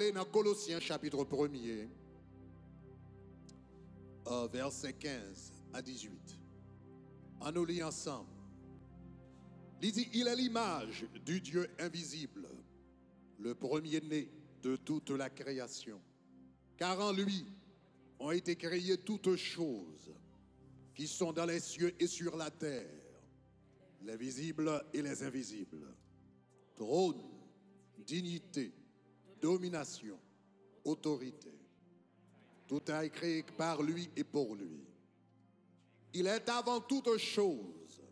aller dans Colossiens chapitre 1er, verset 15 à 18. On nous lit ensemble. Il dit, il est l'image du Dieu invisible, le premier-né de toute la création. Car en lui ont été créées toutes choses qui sont dans les cieux et sur la terre, les visibles et les invisibles. Trône, dignité, domination, autorité. Tout a été créé par lui et pour lui. Il est avant toute chose,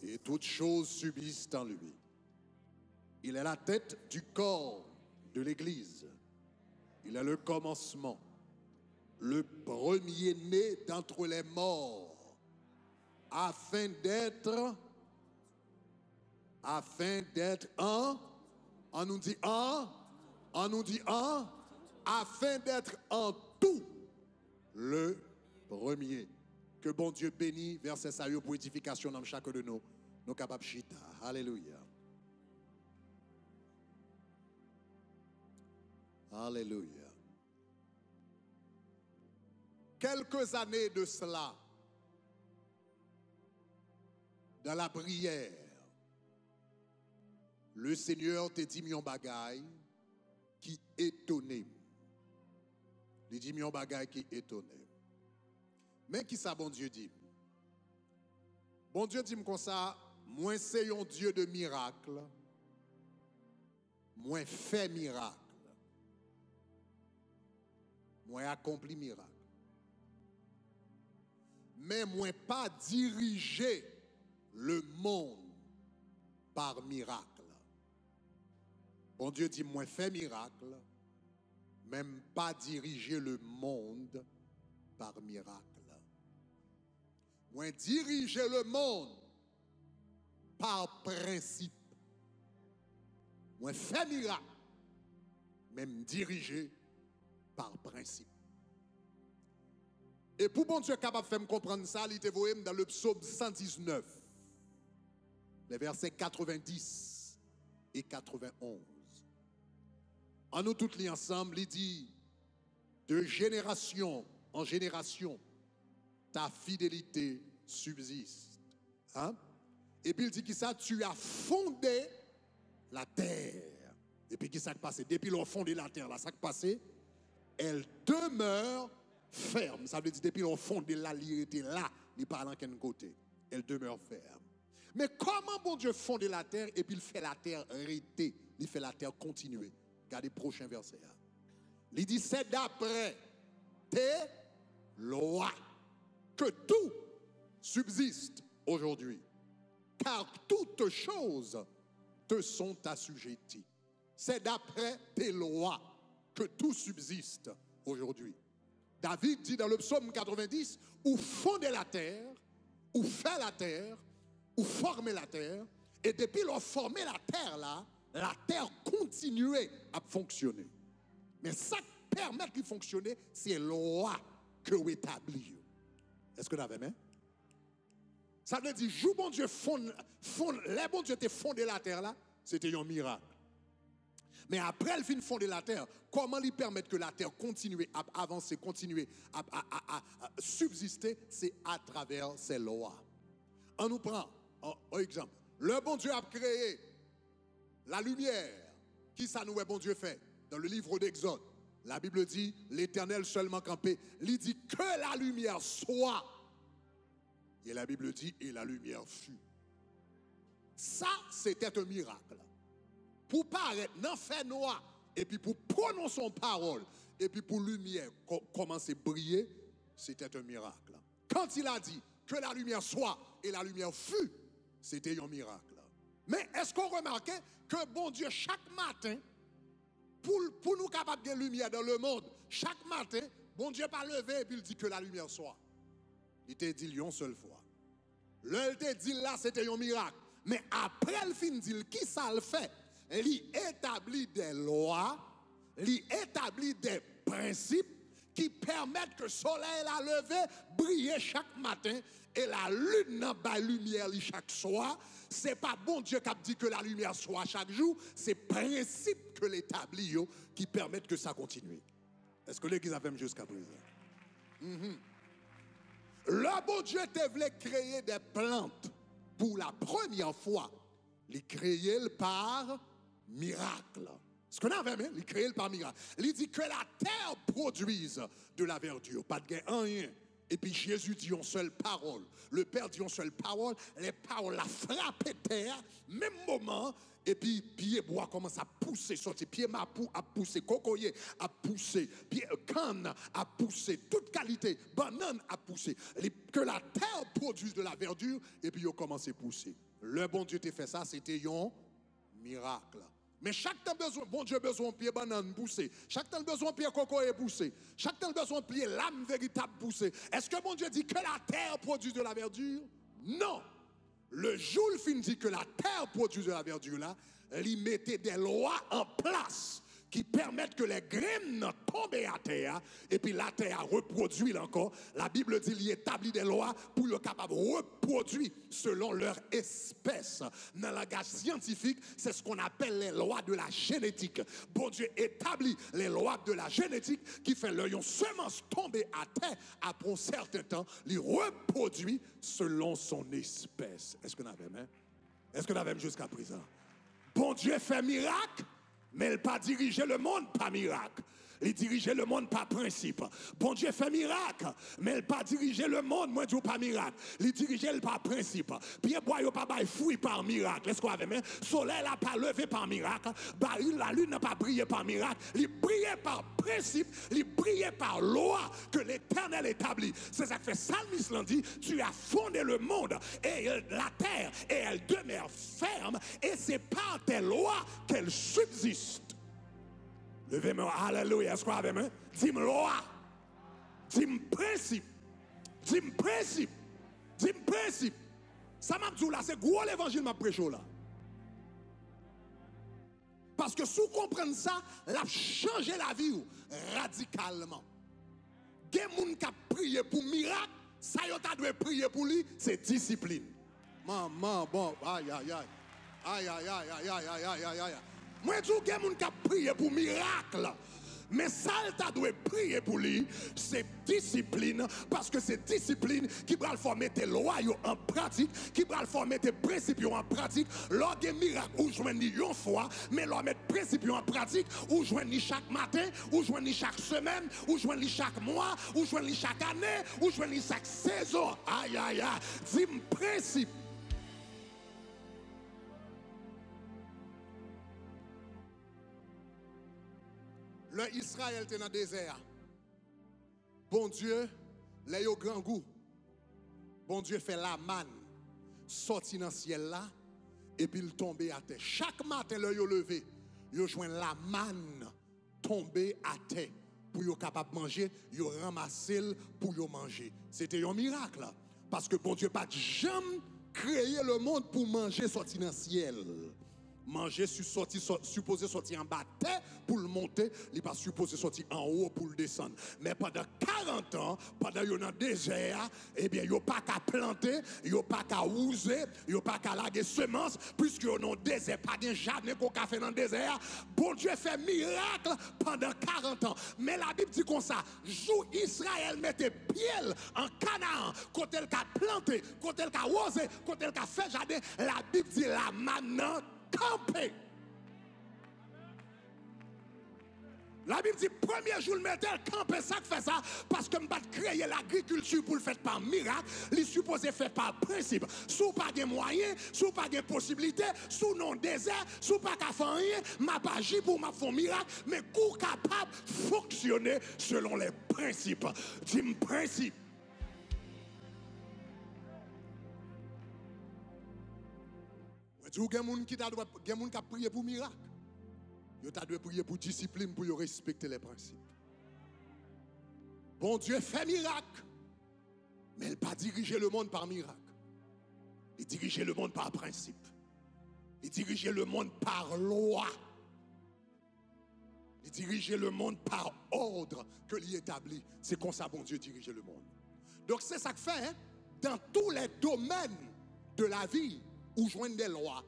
et toutes choses subsistent en lui. Il est la tête du corps de l'Église. Il est le commencement, le premier-né d'entre les morts, afin d'être on nous dit afin d'être en tout le premier. Que bon Dieu bénisse verset ça pour édification dans chacun de nous capables chita. Alléluia. Alléluia. Quelques années de cela, dans la prière, le Seigneur te dit mon bagaille qui étonnait. Il dit mon bagaille qui étonnait. Mais qui ça bon Dieu dit? Bon Dieu dit comme ça, moi c'est un Dieu de miracle, moi fait miracle, moi accompli miracle. Mais moi pas diriger le monde par miracle. Bon Dieu dit, moi fait miracle, même pas diriger le monde par miracle. Moi diriger le monde par principe. Moi fait miracle, même diriger par principe. Et pour bon Dieu capable de faire me comprendre ça, il était voyé dans le psaume 119, les versets 90 et 91. En nous tous les ensemble, il dit, de génération en génération, ta fidélité subsiste. Hein? Et puis il dit que ça, tu as fondé la terre. Et puis qu'est-ce qui s'est passé? Depuis l'on fondé la terre, là, ça qui s'est passé, elle demeure ferme. Ça veut dire depuis l'on fondé la était là, il parle en quel côté. Elle demeure ferme. Mais comment bon Dieu fondé la terre et puis il fait la terre arrêter, il fait la terre continuer. Regardez le prochain verset. Il dit, c'est d'après tes lois que tout subsiste aujourd'hui. Car toutes choses te sont assujetties. C'est d'après tes lois que tout subsiste aujourd'hui. David dit dans le psaume 90, ou fonder la terre, ou faire la terre, ou former la terre, et depuis l'on formé la terre là, la terre continuait à fonctionner. Mais ça qui permet de fonctionner, c'est la loi que vous établissez. Est-ce que vous avez main? Ça veut dire, jour bon Dieu les bon Dieu te fondé la terre là, c'était un miracle. Mais après le fin fonder la terre, comment lui permettre que la terre continue à avancer, continue à subsister, c'est à travers ces lois. On nous prend, un exemple, le bon Dieu a créé la lumière. Qui ça nous est bon Dieu fait? Dans le livre d'Exode, la Bible dit, l'Éternel seulement campé, il dit que la lumière soit. Et la Bible dit, et la lumière fut. Ça, c'était un miracle. Pour paraître dans fait noir, et puis pour prononcer son parole, et puis pour lumière commencer à briller, c'était un miracle. Quand il a dit que la lumière soit et la lumière fut, c'était un miracle. Mais est-ce qu'on remarquait que bon Dieu, chaque matin, pour nous capables de lumière dans le monde, chaque matin, bon Dieu pas levé et puis il dit que la lumière soit. Il t'a dit une seule fois. Le te dit là, c'était un miracle. Mais après le fin dit, qui ça le fait? Il établit des lois, il établit des principes qui permettent que le soleil la levé brille chaque matin et la lune n'a pas lumière chaque soir. Ce n'est pas bon Dieu qui a dit que la lumière soit chaque jour, c'est principe que l'établit qui permettent que ça continue. Est-ce que l'église a fait jusqu'à présent? Le bon Dieu te voulait créer des plantes pour la première fois. Il créé par miracle. Ce qu'on a fait, il créé par miracle. Il dit que la terre produise de la verdure, pas de gain, rien. Et puis Jésus dit une seule parole. Le Père dit une seule parole. Les paroles la frappent terre, même moment. Et puis pied bois commence à pousser, sortir. Pied mapou a poussé, cocoyer a poussé, pied canne a poussé, toute qualité, banane a poussé. Que la terre produise de la verdure, et puis il commence à pousser. Le bon Dieu t'a fait ça, c'était un miracle. Mais chaque temps besoin, bon Dieu besoin de pied banane pousser. Chaque temps besoin de pied cocoyer pousser. Chaque temps besoin de pied l'âme véritable pousser. Est-ce que bon Dieu dit que la terre produit de la verdure? Non. Le jour où il dit que la terre produit de la verdure là, il mettait des lois en place qui permettent que les graines tombent à terre et puis la terre reproduit encore. La Bible dit qu'il établit des lois pour être capable de reproduire selon leur espèce. Dans le langage scientifique, c'est ce qu'on appelle les lois de la génétique. Bon Dieu établit les lois de la génétique qui fait leur semence tomber à terre après un certain temps, il reproduit selon son espèce. Est-ce qu'on avait même? Est-ce qu'on avait même jusqu'à présent? Bon Dieu fait miracle. Mais il n'a pas dirigé le monde par miracle. Il dirigeait le monde par principe. Bon Dieu fait miracle, mais il n'a pas dirigé le monde, moi je dis par miracle. Il dirigeait par principe. Pierre bois n'a pas fouillé par miracle. Est-ce qu'on avait même? Soleil n'a pas levé par miracle. La lune n'a pas brillé par miracle. Il brillait par principe. Il brillait par loi que l'Éternel établit. C'est ça que fait Psalmiste l'a dit. Tu as fondé le monde et la terre et elle demeure ferme. Et c'est par tes lois qu'elle subsiste. Levez-moi, alléluia, est-ce qu'on a avec moi? Dis-moi loi, dis-moi principe, dis-moi principe, dis-moi principe. Ça m'a dit là, c'est gros l'évangile m'a prêché là. Parce que si vous comprenez ça, l'a changé la vie radicalement. Des gens qui ont prié pour miracle, ça y a dû prier pour lui, c'est discipline. Maman, bon, aïe, aïe, aïe, aïe, aïe, aïe, aïe, aïe, aïe, aïe, aïe. Moi, je dis que les gens qui ont prié pour miracle. Mais ça, tu dois prier pour lui, c'est discipline, parce que c'est discipline qui va former tes lois en pratique, qui va former tes principes en pratique. Lors des miracles, ou joindre une fois, mais lors mettre principes en pratique, ou joindre chaque matin, ou joindre chaque semaine, ou joindre chaque mois, ou joindre chaque année, ou joindre chaque saison. Aïe, aïe, aïe, dis-moi principe. Le Israël était dans le désert. Bon Dieu, les yo grand goût. Bon Dieu fait la manne, sorti dans le ciel là, et puis il tombe à terre. Chaque matin, le yo levé, yo joint la manne tomber à terre. Pour yo capable de manger, yo ramasser pour yo manger. C'était un miracle là. Parce que bon Dieu pas jamais créé le monde pour manger sorti dans le ciel. Manger supposé sortir en bas terre pour le monter, il n'est pas supposé sortir en haut pour le descendre. Mais pendant 40 ans, pendant qu'il y a dans le désert, eh bien, il n'y a pas qu'à planter, il n'y a pas qu'à user, il n'y a pas qu'à laguer semences, puisque dans le désert, pas de jardin qu'on a fait dans le désert. Bon Dieu fait miracle pendant 40 ans. Mais la Bible dit comme ça, jour Israël mettait pied en Canaan, quand elle a planté, quand elle a osé, quand elle a fait jardin, la Bible dit là maintenant, camper. La Bible dit, premier jour, le mettait camper, ça fait ça, parce que m'a créé l'agriculture pour le faire par miracle, il supposé faire par principe. Sous pas de moyens, sous pas de possibilités, sous non désert, sous pas qu'à faire rien, m'a pas agi pour m'a faire miracle, mais pour capable de fonctionner selon les principes. Dis-moi principe. Il y a des gens qui ont prié pour miracle. Il y a des gens qui ont prié pour discipline, pour respecter les principes. Bon Dieu fait miracle. Mais il n'a pas dirigé le monde par miracle. Il dirigeait le monde par principe. Il dirigeait le monde par loi. Il dirigeait le monde par ordre que l'y établit. C'est comme ça, bon Dieu, dirige le monde. Donc c'est ça que fait, hein, dans tous les domaines de la vie, où joignent des lois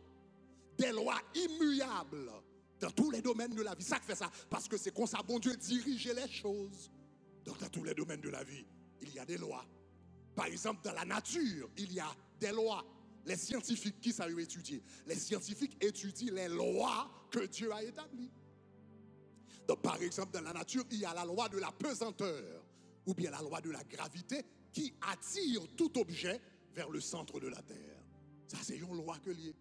immuables, dans tous les domaines de la vie. Ça que fait ça, parce que c'est comme ça, bon Dieu, dirige les choses. Donc dans tous les domaines de la vie, il y a des lois. Par exemple, dans la nature, il y a des lois. Les scientifiques, qui savent étudier? Les scientifiques étudient les lois que Dieu a établies. Donc, par exemple, dans la nature, il y a la loi de la pesanteur, ou bien la loi de la gravité, qui attire tout objet vers le centre de la terre. Ça, c'est une loi que liée.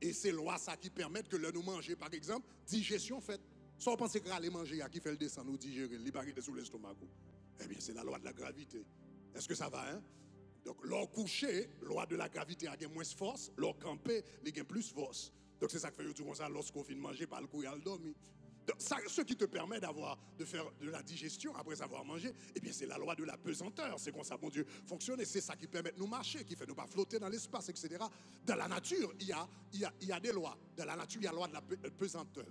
Et c'est loi ça qui permettent que le nous manger, par exemple, digestion faite. Sans penser que aller manger, qui fait le descendre ou digérer, libérer sous l'estomac. Eh bien, c'est la loi de la gravité. Est-ce que ça va, hein? Donc, leur coucher, loi de la gravité a moins de force, leur camper, il a plus de force. Donc, c'est ça que fait tout comme ça lorsqu'on finit de manger, par le coup, il a le dormi. Donc, ça, ce qui te permet de faire de la digestion après avoir mangé, eh bien, c'est la loi de la pesanteur. C'est comme ça, mon Dieu, fonctionne. Et c'est ça qui permet de nous marcher, qui fait nous pas flotter dans l'espace, etc. Dans la nature, il y a des lois. Dans la nature, il y a la loi de la pesanteur.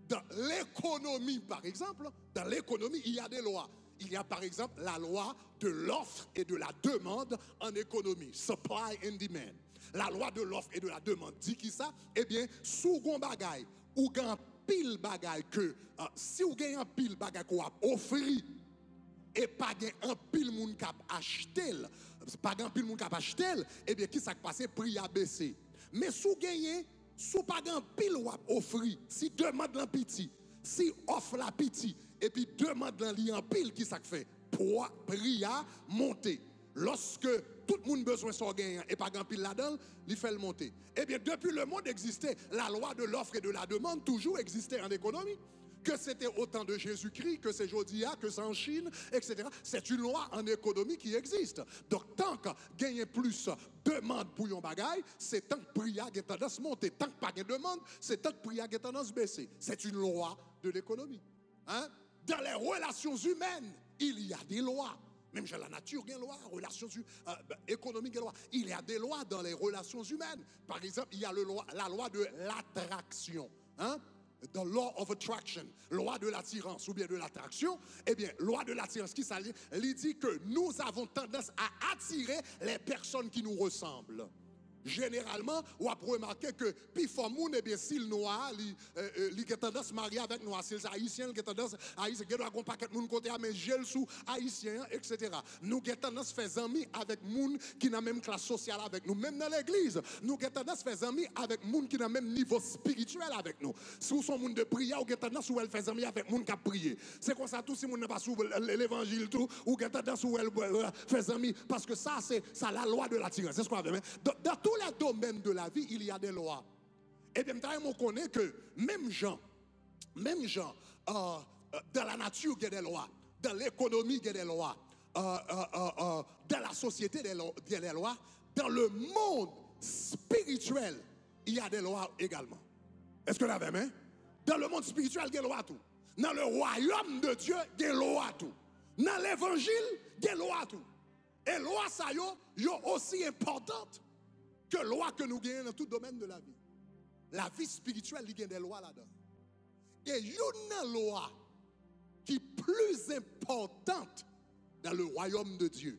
Dans l'économie, par exemple, dans l'économie, il y a des lois. Il y a par exemple la loi de l'offre et de la demande en économie, supply and demand. La loi de l'offre et de la demande dit qui ça? Eh bien, sous gon bagay ou gan pile bagay que si ou gen un pile bagay qu'on a offri et pas gen un pile moun k'ap acheter, pas gen pile moun k'ap acheter, eh bien qui ça passe prix a baissé. Mais sous gagné, sous pas gen pile ou a offri, si demande l'en petit, si offre la petit et puis demande l'en en pile qui ça fait prix a monter. Lorsque tout le monde a besoin de son gain et pas grand pile là-dedans, il fait le monter. Eh bien, depuis le monde existait, la loi de l'offre et de la demande toujours existait en économie. Que c'était au temps de Jésus-Christ, que c'est Jodia, que c'est en Chine, etc. C'est une loi en économie qui existe. Donc, tant que gagner plus demande pour un bagaille, c'est tant que prix a tendance à monter. Tant que pas de demande, c'est tant que prix a tendance à baisser. C'est une loi de l'économie. Hein? Dans les relations humaines, il y a des lois. Même dans la nature, il y a des lois, relations économiques, il y a des lois. Il y a des lois dans les relations humaines. Par exemple, il y a la loi de l'attraction. Hein? The law of attraction, loi de l'attirance ou bien de l'attraction. Eh bien, loi de l'attirance, qui s'allie, elle dit que nous avons tendance à attirer les personnes qui nous ressemblent. Généralement, on a remarqué que puis moun eh bien s'il noir, il a tendance à marier avec noir, s'il haïtien, il a tendance à haïtien, il a paquet de moun côté à mais gel sous haïtien, etc. Nous avons tendance à faire amis avec moun qui n'a même classe sociale avec nous, même dans l'église. Nous avons tendance à faire amis avec moun qui n'a même niveau spirituel avec nous. Si vous sont moun de prière, vous avez tendance à faire amis avec moun qui a prié. C'est comme ça tout si moun n'a pas sous l'évangile tout, ou avez tendance à faire amis parce que ça c'est la loi de l'attirance. C'est ce qu'on a fait. Dans tous les domaines de la vie, il y a des lois. Et bien, on connaît que même gens, dans la nature, il y a des lois. Dans l'économie, il y a des lois. Dans la société, il y a des lois. Dans le monde spirituel, il y a des lois également. Est-ce que vous l'avez, hein? Dans le monde spirituel, il y a des lois tout. Dans le royaume de Dieu, il y a des lois tout. Dans l'évangile, il y a des lois tout. Et les lois, ça y est aussi importantes que les lois que nous gagnons dans tout domaine de la vie. La vie spirituelle, il y a des lois là-dedans. Et il y a une loi qui est plus importante dans le royaume de Dieu.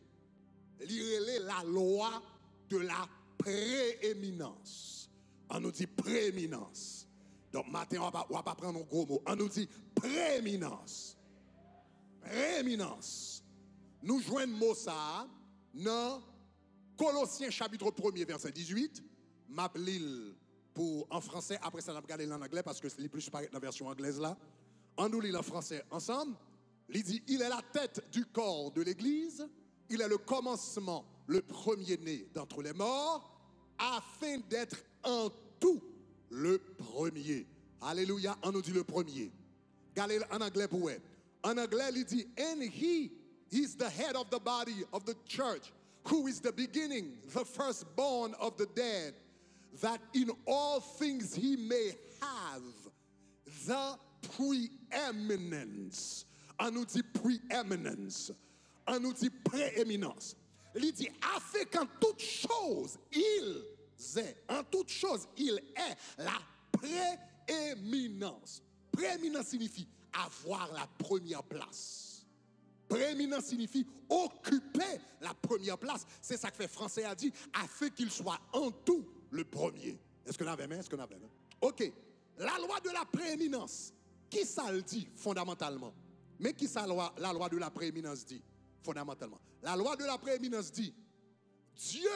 Il y a la loi de la prééminence. On nous dit prééminence. Donc, maintenant, on ne va pas prendre un gros mot. On nous dit prééminence. Prééminence. Nous joignons mot ça dans Colossiens chapitre 1er verset 18. M'appelil pour en français. Après ça, on va regarder en anglais parce que c'est plus pareil dans la version anglaise là. On nous lit en français ensemble. Il dit, il est la tête du corps de l'Église. Il est le commencement, le premier-né d'entre les morts, afin d'être en tout le premier. Alléluia, on nous dit le premier. Regardez en anglais pour eux. En anglais, il dit, and he is the head of the body of the church, who is the beginning, the firstborn of the dead, that in all things he may have the preeminence. On nous dit preeminence. On nous dit prééminence. Il dit, afin qu'en toute chose, il est. En toute chose, il est la prééminence. Prééminence signifie avoir la première place. Prééminence signifie occuper la première place. C'est ça que fait français a dit, afin qu'il soit en tout le premier. Est-ce que vous avez main? Est-ce que vous avez main? Ok. La loi de la prééminence, qui ça le dit fondamentalement? Mais qui ça la loi de la prééminence dit fondamentalement? La loi de la prééminence dit, Dieu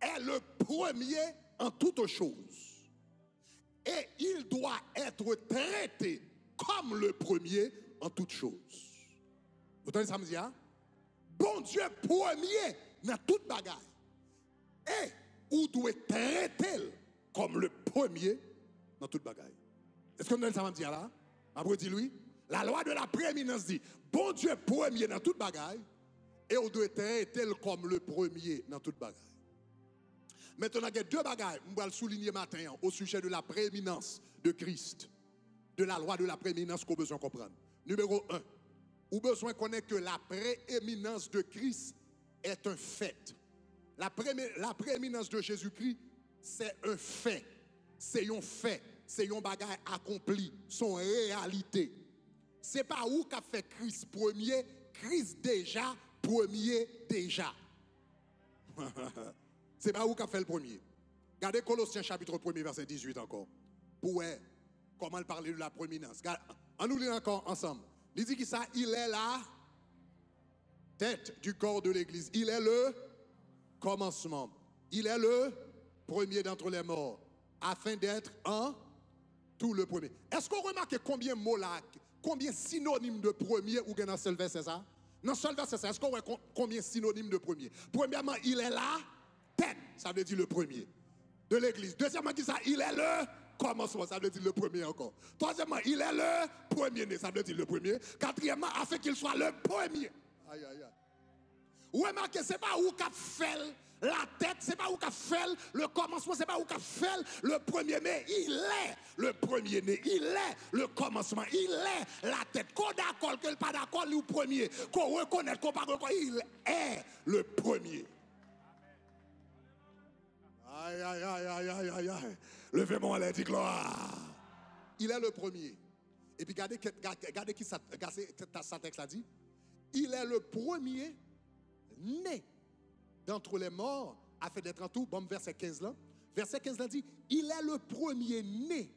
est le premier en toutes choses. Et il doit être traité comme le premier en toutes choses. Vous entendez ça me dire? Bon Dieu premier dans toute bagaille. Et vous doit traiter comme le premier dans toute bagaille. Est-ce que vous entendez ça me dire là? Après dit lui, la loi de la prééminence dit, bon Dieu premier dans toute bagaille. Et vous doit traiter comme le premier dans toute bagaille. Maintenant, il y a deux bagailles, je vais le souligner matin au sujet de la prééminence de Christ, de la loi de la prééminence qu'on a besoin de comprendre. Numéro 1, vous avez besoin de connaître que la prééminence de Christ est un fait. La prééminence de Jésus-Christ, c'est un fait. C'est un fait. C'est un bagaille accompli. Son réalité. Ce n'est pas où qu'a fait Christ premier, Christ déjà, premier déjà. C'est pas où qu'a fait le premier. Regardez Colossiens chapitre 1er verset 18 encore. Pour voir comment il parlait de la prééminence. On nous lit encore ensemble. Il dit que ça, il est la tête du corps de l'église. Il est le commencement. Il est le premier d'entre les morts. Afin d'être en tout le premier. Est-ce qu'on remarque combien de mots là, combien de synonymes de premier ou dans le seul verset ça? Dans le seul verset ça, est-ce qu'on voit combien de synonymes de premier? Premièrement, il est là. Tête, ça veut dire le premier de l'église. Deuxièmement, qui ça? Il est le commencement, ça veut dire le premier encore. Troisièmement, il est le premier-né, ça veut dire le premier. Quatrièmement, afin qu'il soit le premier. Aïe, aïe, aïe. Vous remarquez, ce n'est pas où qu'a fait la tête, ce n'est pas où qu'a fait le commencement, ce n'est pas où qu'a fait le premier-né. Il est le premier-né, il est le commencement, il est la tête. Qu'on d'accord, qu'on pas d'accord, le premier, qu'on reconnaît, qu'on pas reconnaît, il est le premier. Aïe, aïe, aïe, aïe, aïe, aïe, aïe. Levez-moi les dit gloire. Il est le premier. Et puis regardez qui ça texte a dit. Il est le premier né d'entre les morts afin d'être en tout. Bon, verset 15 là. Verset 15 là dit, il est le premier né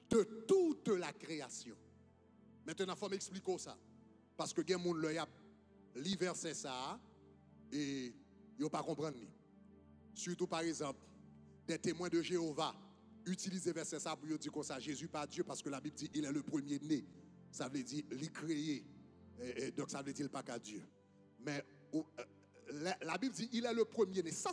de toute la création. Maintenant, il faut m'expliquer ça. Parce que il y a des gens qui lisent verset ça et ils ne pas comprendre. Surtout par exemple, des témoins de Jéhovah utilisent verset ça pour dire comme ça, Jésus pas Dieu parce que la Bible dit il est le premier né. Ça veut dire il est créé. Et donc ça veut dire pas qu'à Dieu. Mais la Bible dit il est le premier né. Ça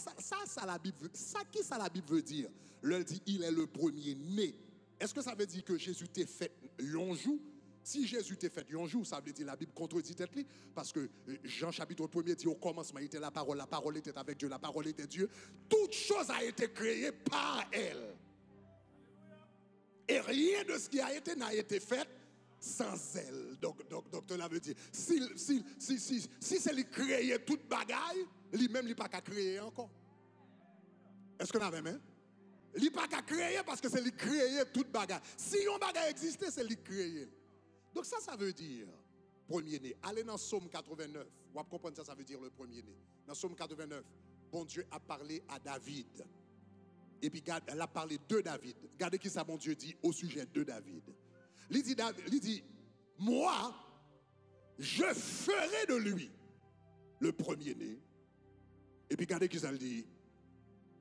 la Bible, qui ça la Bible veut dire? Elle dit il est le premier né. Est-ce que ça veut dire que Jésus t'est fait un jour? Si Jésus t'est fait un jour, ça veut dire la Bible contredit tête li, parce que Jean chapitre 1er dit au commencement il était la parole était avec Dieu, la parole était Dieu. Toute chose a été créée par elle. Et rien de ce qui a été n'a été fait sans elle. Donc cela veut dire, si c'est lui créer toute bagaille, lui-même il n'a pas qu'à créer encore. Est-ce qu'on a même? Il n'a pas qu'à créer parce que c'est lui créer toute bagaille. Si un bagaille existait, c'est lui créer. Donc ça veut dire premier-né. Allez dans Psaume 89. Vous allez comprendre ça veut dire le premier-né. Dans Psaume 89, bon Dieu a parlé à David. Et puis elle a parlé de David. Regardez qui ça bon Dieu dit au sujet de David. Il dit, moi, je ferai de lui le premier-né. Et puis regardez qui ça le dit.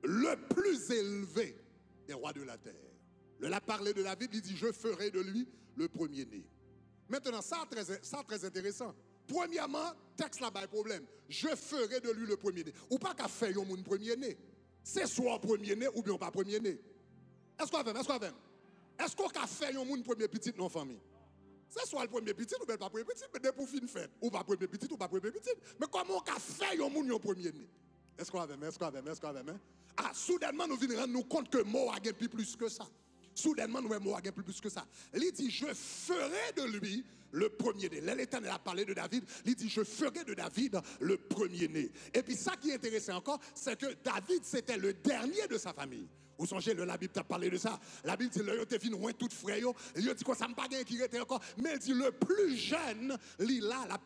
Le plus élevé des rois de la terre. Il a parlé de David, il dit, je ferai de lui le premier-né. Maintenant, ça très intéressant. Premièrement, texte là-bas, un problème. Je ferai de lui le premier-né. Ou pas qu'à faire un premier-né. C'est soit premier-né ou bien pas premier-né. Est-ce qu'on a fait? Est-ce qu'on a fait un premier petit dans la famille? C'est soit le premier petit ou bien pas premier petit, mais pour fin fête. Ou pas premier petit ou pas premier petit. Mais comment on a fait un premier-né? Est-ce qu'on a fait? Ah, soudainement, nous venons rendre nous compte que mot a gagné plus que ça. Soudainement, nous avons plus que ça. Il dit, je ferai de lui le premier-né. L'Éternel a parlé de David, il dit, je ferai de David le premier-né. Et puis ça qui est intéressant encore, c'est que David, c'était le dernier de sa famille. Vous songez, la Bible t'a parlé de ça. La Bible dit, le te fin loin tout frère, il dit quoi ça me pas qui était encore, mais il dit le plus jeune, là la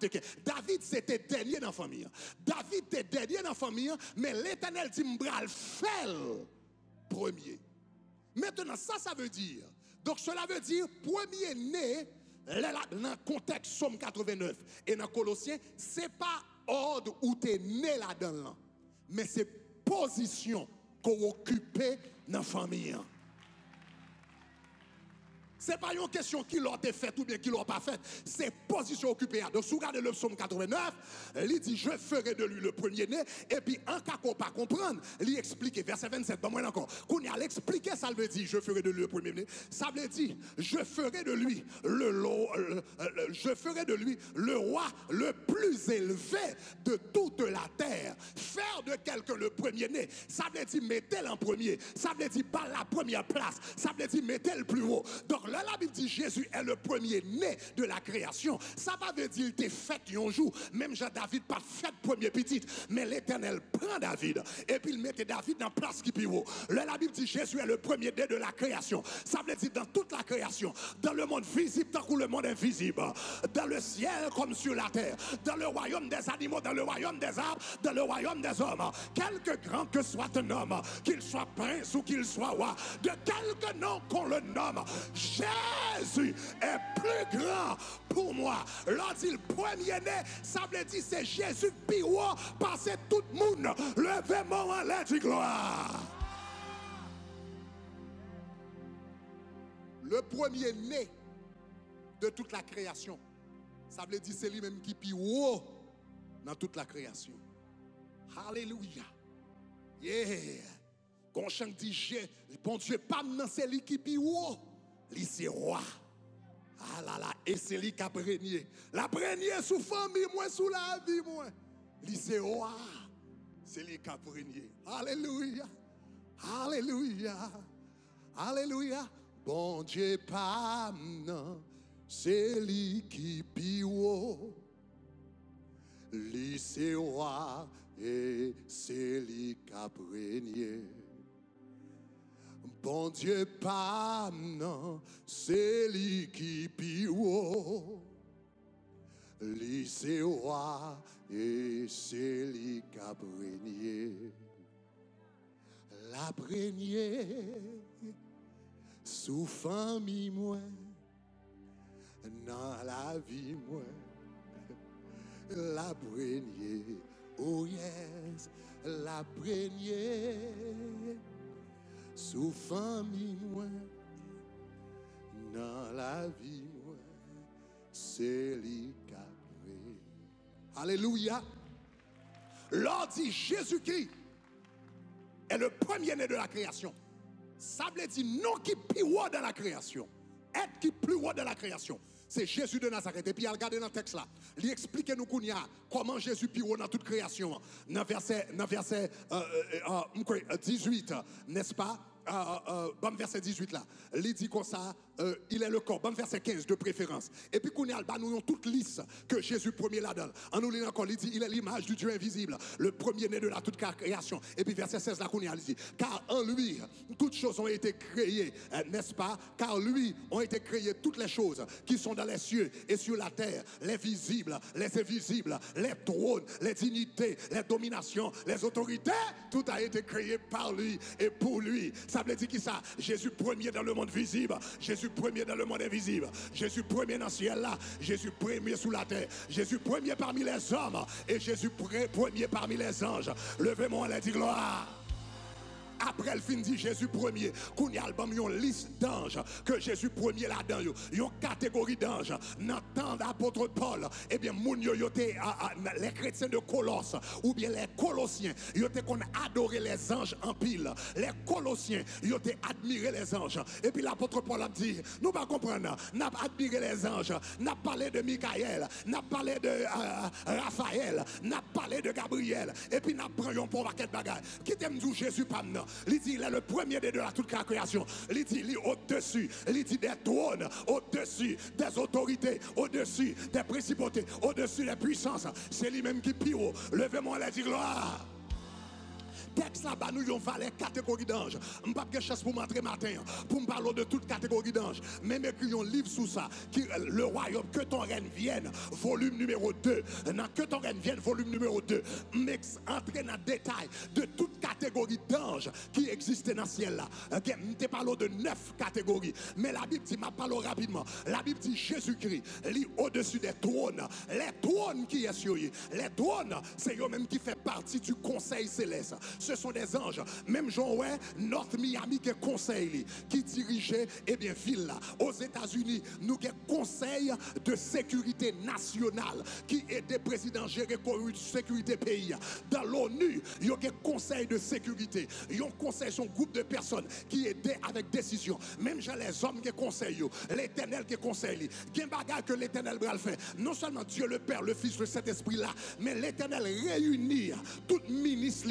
David c'était dernier dans la famille. David était dernier dans la famille, mais l'Éternel dit m'bral fait premier. Maintenant ça veut dire. Donc cela veut dire premier né dans le contexte Somme 89 et dans Colossiens, c'est pas ordre où tu es né là-dedans, mais c'est position qu'on occupe dans la famille. Ce n'est pas une question qui l'a fait ou bien qui l'a pas fait. C'est position occupée. Donc, si vous regardez le psaume 89, il dit, je ferai de lui le premier-né. Et puis, en cas qu'on ne pas comprendre, il explique, verset 27, bon, moi encore. Quand il a expliqué, ça veut dire, je ferai de lui le premier-né. Ça veut dire, je ferai de lui le roi le plus élevé de toute la terre. Faire de quelqu'un le premier-né, ça veut dire, mettez-le en premier. Ça veut dire, pas la première place. Ça veut dire, mettez-le plus haut. Donc, là, la Bible dit Jésus est le premier-né de la création. Ça ne veut dire qu'il était fait un jour. Même Jean-David pas fait premier petit. Mais l'Éternel prend David. Et puis il mettait David dans la place qui pivot. Là, la Bible dit Jésus est le premier-né de la création. Ça veut dire dans toute la création. Dans le monde visible tant que le monde invisible. Dans le ciel comme sur la terre. Dans le royaume des animaux, dans le royaume des arbres, dans le royaume des hommes. Quelque grand que soit un homme, qu'il soit prince ou qu'il soit roi, de quelque nom qu'on le nomme, Jésus est plus grand pour moi. Lorsqu'il est premier-né, ça veut dire c'est Jésus qui va passer tout le monde. Levez-moi en l'air de gloire. Le premier-né de toute la création, ça veut dire c'est lui-même qui est haut dans toute la création. Alléluia. Yeah. Quand chante dit, bon Dieu, pas dans c'est lui qui est haut. Lui c'est roi. Ah là là, et c'est lui qui a régné. La régné sous famille, moi sous la vie, moi. Lui c'est roi. C'est lui qui a régné. Alléluia. Alléluia. Alléluia. Bon Dieu, pas non, c'est lui qui pio. Lui c'est roi et c'est lui qui a régné. Bon Dieu, pas non, c'est lui qui pio. Lui c'est roi et c'est lui qui a régné. La régné sous famille moi, dans la vie moi, la régné, oh yes, la régné. Sous famille, moi, dans la vie, moi, c'est lui qui a créé. Alléluia. L'ordre dit Jésus-Christ est le premier-né de la création. Ça veut dire non qui plus haut dans la création. Être qui plus haut dans la création. C'est Jésus de Nazareth. Et puis, regardez dans le texte là. Il explique nous comment Jésus plus haut dans toute création. Dans verset 18, n'est-ce pas? Bon verset 18 là. Il dit comme ça, il est le corps. Bon verset 15 de préférence. Et puis, nous avons toute liste que Jésus premier là-dedans. En nous lisant encore, il dit, il est l'image du Dieu invisible, le premier-né de la toute création. Et puis, verset 16 là, il dit, car en lui, toutes choses ont été créées, n'est-ce pas? Car lui ont été créées toutes les choses qui sont dans les cieux et sur la terre, les visibles, les invisibles, les trônes, les dignités, les dominations, les autorités, tout a été créé par lui et pour lui. Ça veut dire qui ça? Jésus premier dans le monde visible, Jésus premier dans le monde invisible, Jésus premier dans le ciel là, Jésus premier sous la terre, Jésus premier parmi les hommes et Jésus premier parmi les anges. Levez-moi la gloire. Après le fin dit Jésus premier, qu'on y a une liste d'anges que Jésus premier là-dedans, une catégorie d'anges. Dans le temps d'apôtre Paul, eh bien, les chrétiens de Colosse, ou bien les Colossiens, ils ont adoré les anges en pile. Les Colossiens, ils ont admiré les anges. Et puis l'apôtre Paul a dit, nous ne pas comprendre, nous avons admiré les anges, nous avons parlé de Michael, nous avons parlé de Raphaël, nous avons parlé de Gabriel, et puis nous prenons pour paquet de bagages. Qui t'aime dire Jésus pas maintenant? Il dit, il est le premier des deux à toute la création. Il dit, il est au-dessus. Il dit des trônes, au-dessus des autorités, au-dessus des principautés, au-dessus des puissances. C'est lui-même qui pire. Levez-moi la dit gloire. Texte là-bas, nous avons valé catégorie d'anges. Je n'ai pas de chance pour m'entrer matin, pour me parler de toute catégorie d'anges. Même écrit un livre sous ça, qui, le royaume, que ton règne vienne, volume numéro 2. Que ton règne vienne, volume numéro 2. Entrer dans le détail de toute catégorie d'anges qui existent dans le ciel là. Je te parle de 9 catégories. Mais la Bible dit, je parle rapidement. La Bible dit Jésus-Christ, lit au-dessus des trônes. Les trônes qui sont sur lui. Les trônes, c'est eux-mêmes qui fait partie du conseil céleste. Ce sont des anges. Même Jean North Miami qui est conseil, qui dirigeait ville là. Aux États-Unis, nous avons conseil de sécurité nationale qui aide le président à gérer la sécurité pays. Dans l'ONU, il y a un conseil de sécurité. Il y a un conseil, son groupe de personnes qui aident avec décision. Même les hommes qui conseillent, l'Éternel qui conseille. Il y a un bagage que l'Éternel va le faire. Non seulement Dieu le Père, le Fils, le Saint-Esprit là, mais l'Éternel réunit tout ministre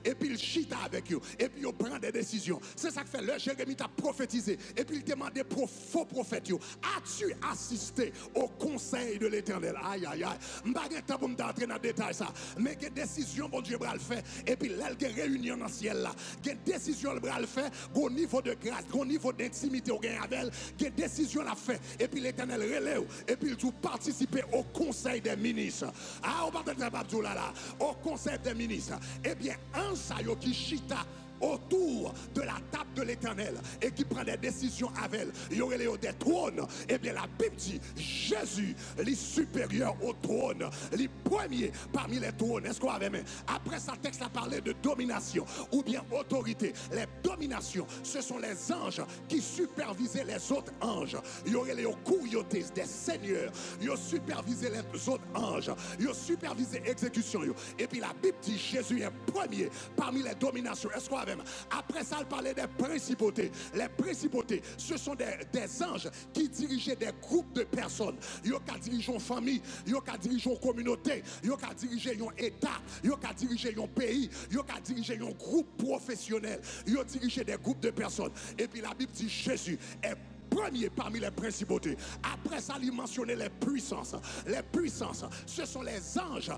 et puis il chita avec eux, et puis il prend des décisions. C'est ça que fait le Jérémie t'a prophétisé, et puis il demandait pour faux prophètes, as-tu assisté au conseil de l'Éternel? Aïe, aïe, aïe. Je ne vais pas entrer dans le détail ça, mais quelle décision bon Dieu va le faire, et puis là, il y a réunion dans le ciel là, quelle décision il va le faire, au niveau de grâce, au niveau d'intimité, au gain avec elle, quelle décision l'a fait, et puis l'Éternel relève, et puis il tout participer au conseil des ministres. Ah, on va pas là, au conseil des ministres. Eh bien, un sayo qui chita autour de la table de l'Éternel et qui prend des décisions avec elle. Il y aurait des trônes. Eh bien, la Bible dit Jésus, les supérieurs au trône, les premiers parmi les trônes. Est-ce qu'on avait même? Après ça, texte a parlé de domination ou bien autorité. Les dominations, ce sont les anges qui supervisaient les autres anges. Il y aurait les couriotes des seigneurs. Ils supervisaient les autres anges. Ils supervisaient l'exécution. Et puis la Bible dit Jésus est premier parmi les dominations. Est-ce qu'on avait? Après ça, il parlait des principautés. Les principautés, ce sont des anges qui dirigeaient des groupes de personnes. Ils ont dirigé une famille, ils ont dirigé une communauté, ils ont dirigé un État, ils ont dirigé un pays, ils ont dirigé un groupe professionnel, ils ont dirigé des groupes de personnes. Et puis la Bible dit Jésus est premier parmi les principautés. Après ça, il mentionnait les puissances. Les puissances, ce sont les anges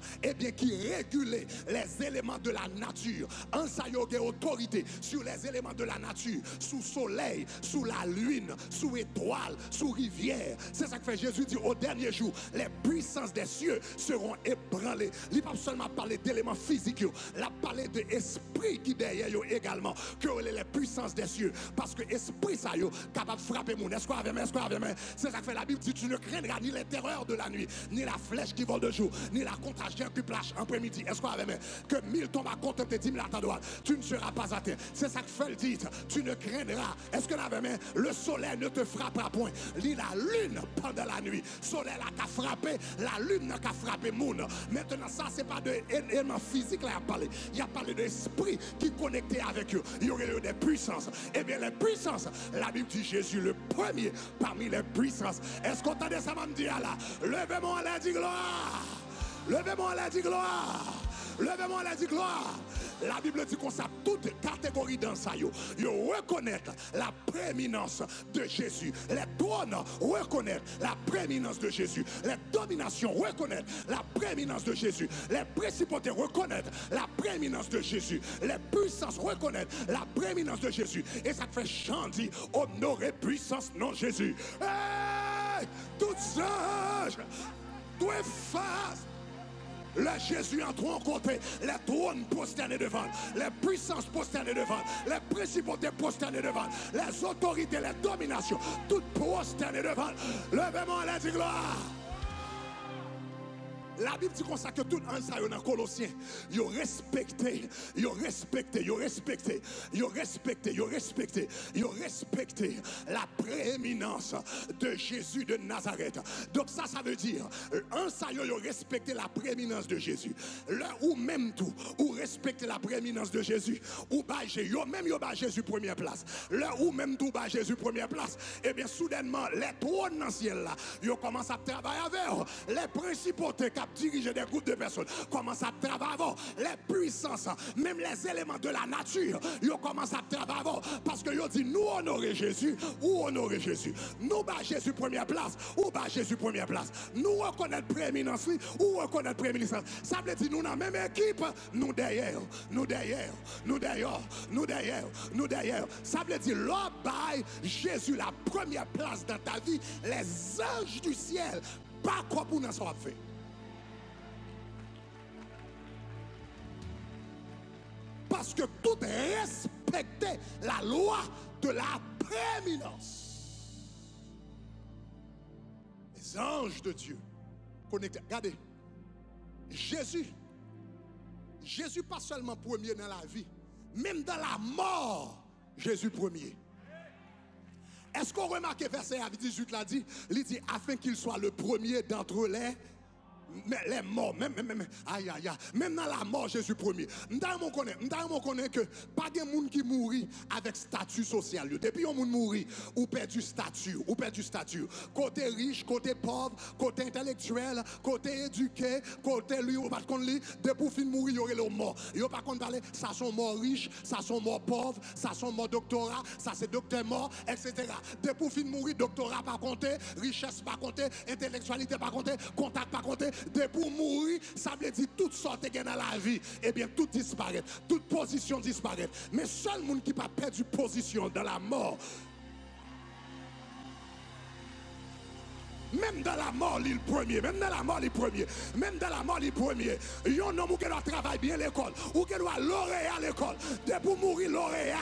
qui régulaient les éléments de la nature. En ça, il y a autorité sur les éléments de la nature, sous soleil, sous la lune, sous étoile, sous rivière. C'est ça que fait Jésus dit au dernier jour, les puissances des cieux seront ébranlées. Il n'a pas seulement parlé d'éléments physiques, il a parlé de l'esprit qui derrière également, que les puissances des cieux. Parce que l'esprit, ça, est capable de frapper mon. Est-ce qu'on avait? C'est ça que fait la Bible dit tu ne craindras ni les terreurs de la nuit, ni la flèche qui vole de jour, ni la contagion qui plage en après-midi. Est-ce qu'on avait? Que 1000 tombent à contre tes 10 000 à ta droite, tu ne seras pas à terre. C'est ça que fait le dit tu ne craindras. Est-ce que l'avait? Le soleil ne te frappera point, ni la lune pendant la nuit. Le soleil n'a qu'à frapper, la lune n'a qu'à frapper moun. Maintenant, ça, c'est pas de éléments physiques là, il a parlé. Il a parlé de l'esprit qui est connecté avec eux. Il y aurait eu des puissances. Eh bien, les puissances, la Bible dit Jésus le premier parmi les puissances. Est-ce qu'on entendait ça me dire là? Levez-moi la dit gloire. Levez-moi la dit gloire. Levez-moi la dit gloire. La Bible dit qu'on sait toute catégorie dans ça. Ils reconnaissent la prééminence de Jésus. Les trônes reconnaissent la prééminence de Jésus. Les dominations reconnaissent la prééminence de Jésus. Les principautés reconnaissent la prééminence de Jésus. Les puissances reconnaissent la prééminence de Jésus. Et ça fait chanter, honorer puissance non Jésus. Hey! Toutes anges, tout efface. Le Jésus en trois côtés, les trônes prosternés devant, les puissances prosternées devant, les principautés prosternées devant, les autorités, les dominations, toutes prosternées devant. Levez-moi la gloire. La Bible dit comme ça que tout un ça dans Colossiens, ils respecté la prééminence de Jésus de Nazareth. Donc ça veut dire un ça ils respecté la prééminence de Jésus. Là ou même tout, ou respecter la prééminence de Jésus, ou bah Jésus première place. Là ou même tout bah Jésus première place. Et bien soudainement les trônes dans le ciel là, ils commencent à travailler avec les principautés qui à diriger des groupes de personnes, commence à travailler avant. Les puissances, même les éléments de la nature, ils commencent à travailler avant. Parce que ils disent, nous honorer Jésus ou honorer Jésus. Nous bas Jésus première place ou bas Jésus première place. Nous reconnaître prééminence ou reconnaître prééminence. Ça veut dire nous dans la même équipe, nous derrière, nous derrière, nous derrière, nous derrière, nous derrière. Ça veut dire l'homme bail Jésus la première place dans ta vie, les anges du ciel, pas quoi pour nous avoir fait. Parce que tout respectait la loi de la prééminence. Les anges de Dieu connectés. Regardez, Jésus pas seulement premier dans la vie, même dans la mort, Jésus premier. Est-ce qu'on remarque verset 18 là dit, il dit afin qu'il soit le premier d'entre les morts, même dans la mort, Jésus premier. M'd'aimons connaît que pas de monde qui mourit avec statut social. Depuis on mourit, ou perd du statut, Côté riche, côté pauvre, côté intellectuel, côté éduqué, côté lui, ou pas qu'on lit, depuis fin mourir, il y aurait le mort. Yo pas qu'on parler, ça sont morts riches, ça sont morts pauvres, ça sont morts doctorat, ça c'est docteur mort, etc. Depuis fin mourir, doctorat pas compter, richesse pas compter, intellectualité pas compter, contact pas compter. De pour mourir, ça veut dire toutes sortes de dans la vie, eh bien tout disparaît, toute position disparaît. Mais seul monde qui n'a pas perdu position dans la mort, même dans la mort, il est premier. Même dans la mort, il est premier. Même dans la mort, il est premier. Il y a un homme qui doit travailler bien à l'école. Ou qui doit lauréat à l'école. Depuis mourir, lauréat,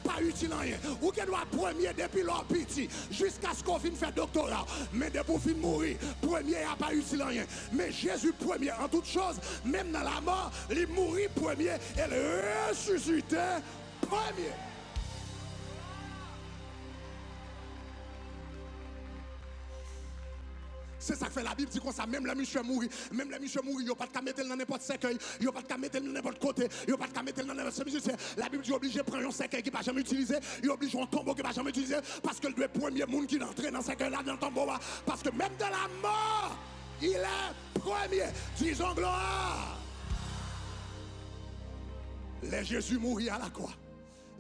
pas utile en rien. Ou qui doit premier depuis leur petit. Jusqu'à ce qu'on finisse faire doctorat. Mais depuis fin mourir, premier n'a pas utile en rien. Mais Jésus premier en toutes choses, même dans la mort, il mourit premier et le ressuscité premier. C'est ça que fait la Bible dit comme ça, même le monsieur mourit, il n'y a pas de mettre dans n'importe cercueil, il n'y a pas de mettre dans n'importe côté, il n'y a pas de mettre dans n'importe musicien. La Bible dit obligé de prendre un cercueil qui ne va jamais utiliser, il est obligé un tombeau qui ne va jamais utiliser, parce que le premier monde qui entre dans ce cercueil-là, dans le tombeau, parce que même dans la mort, il est premier. Disons gloire. Les Jésus mourit à la croix.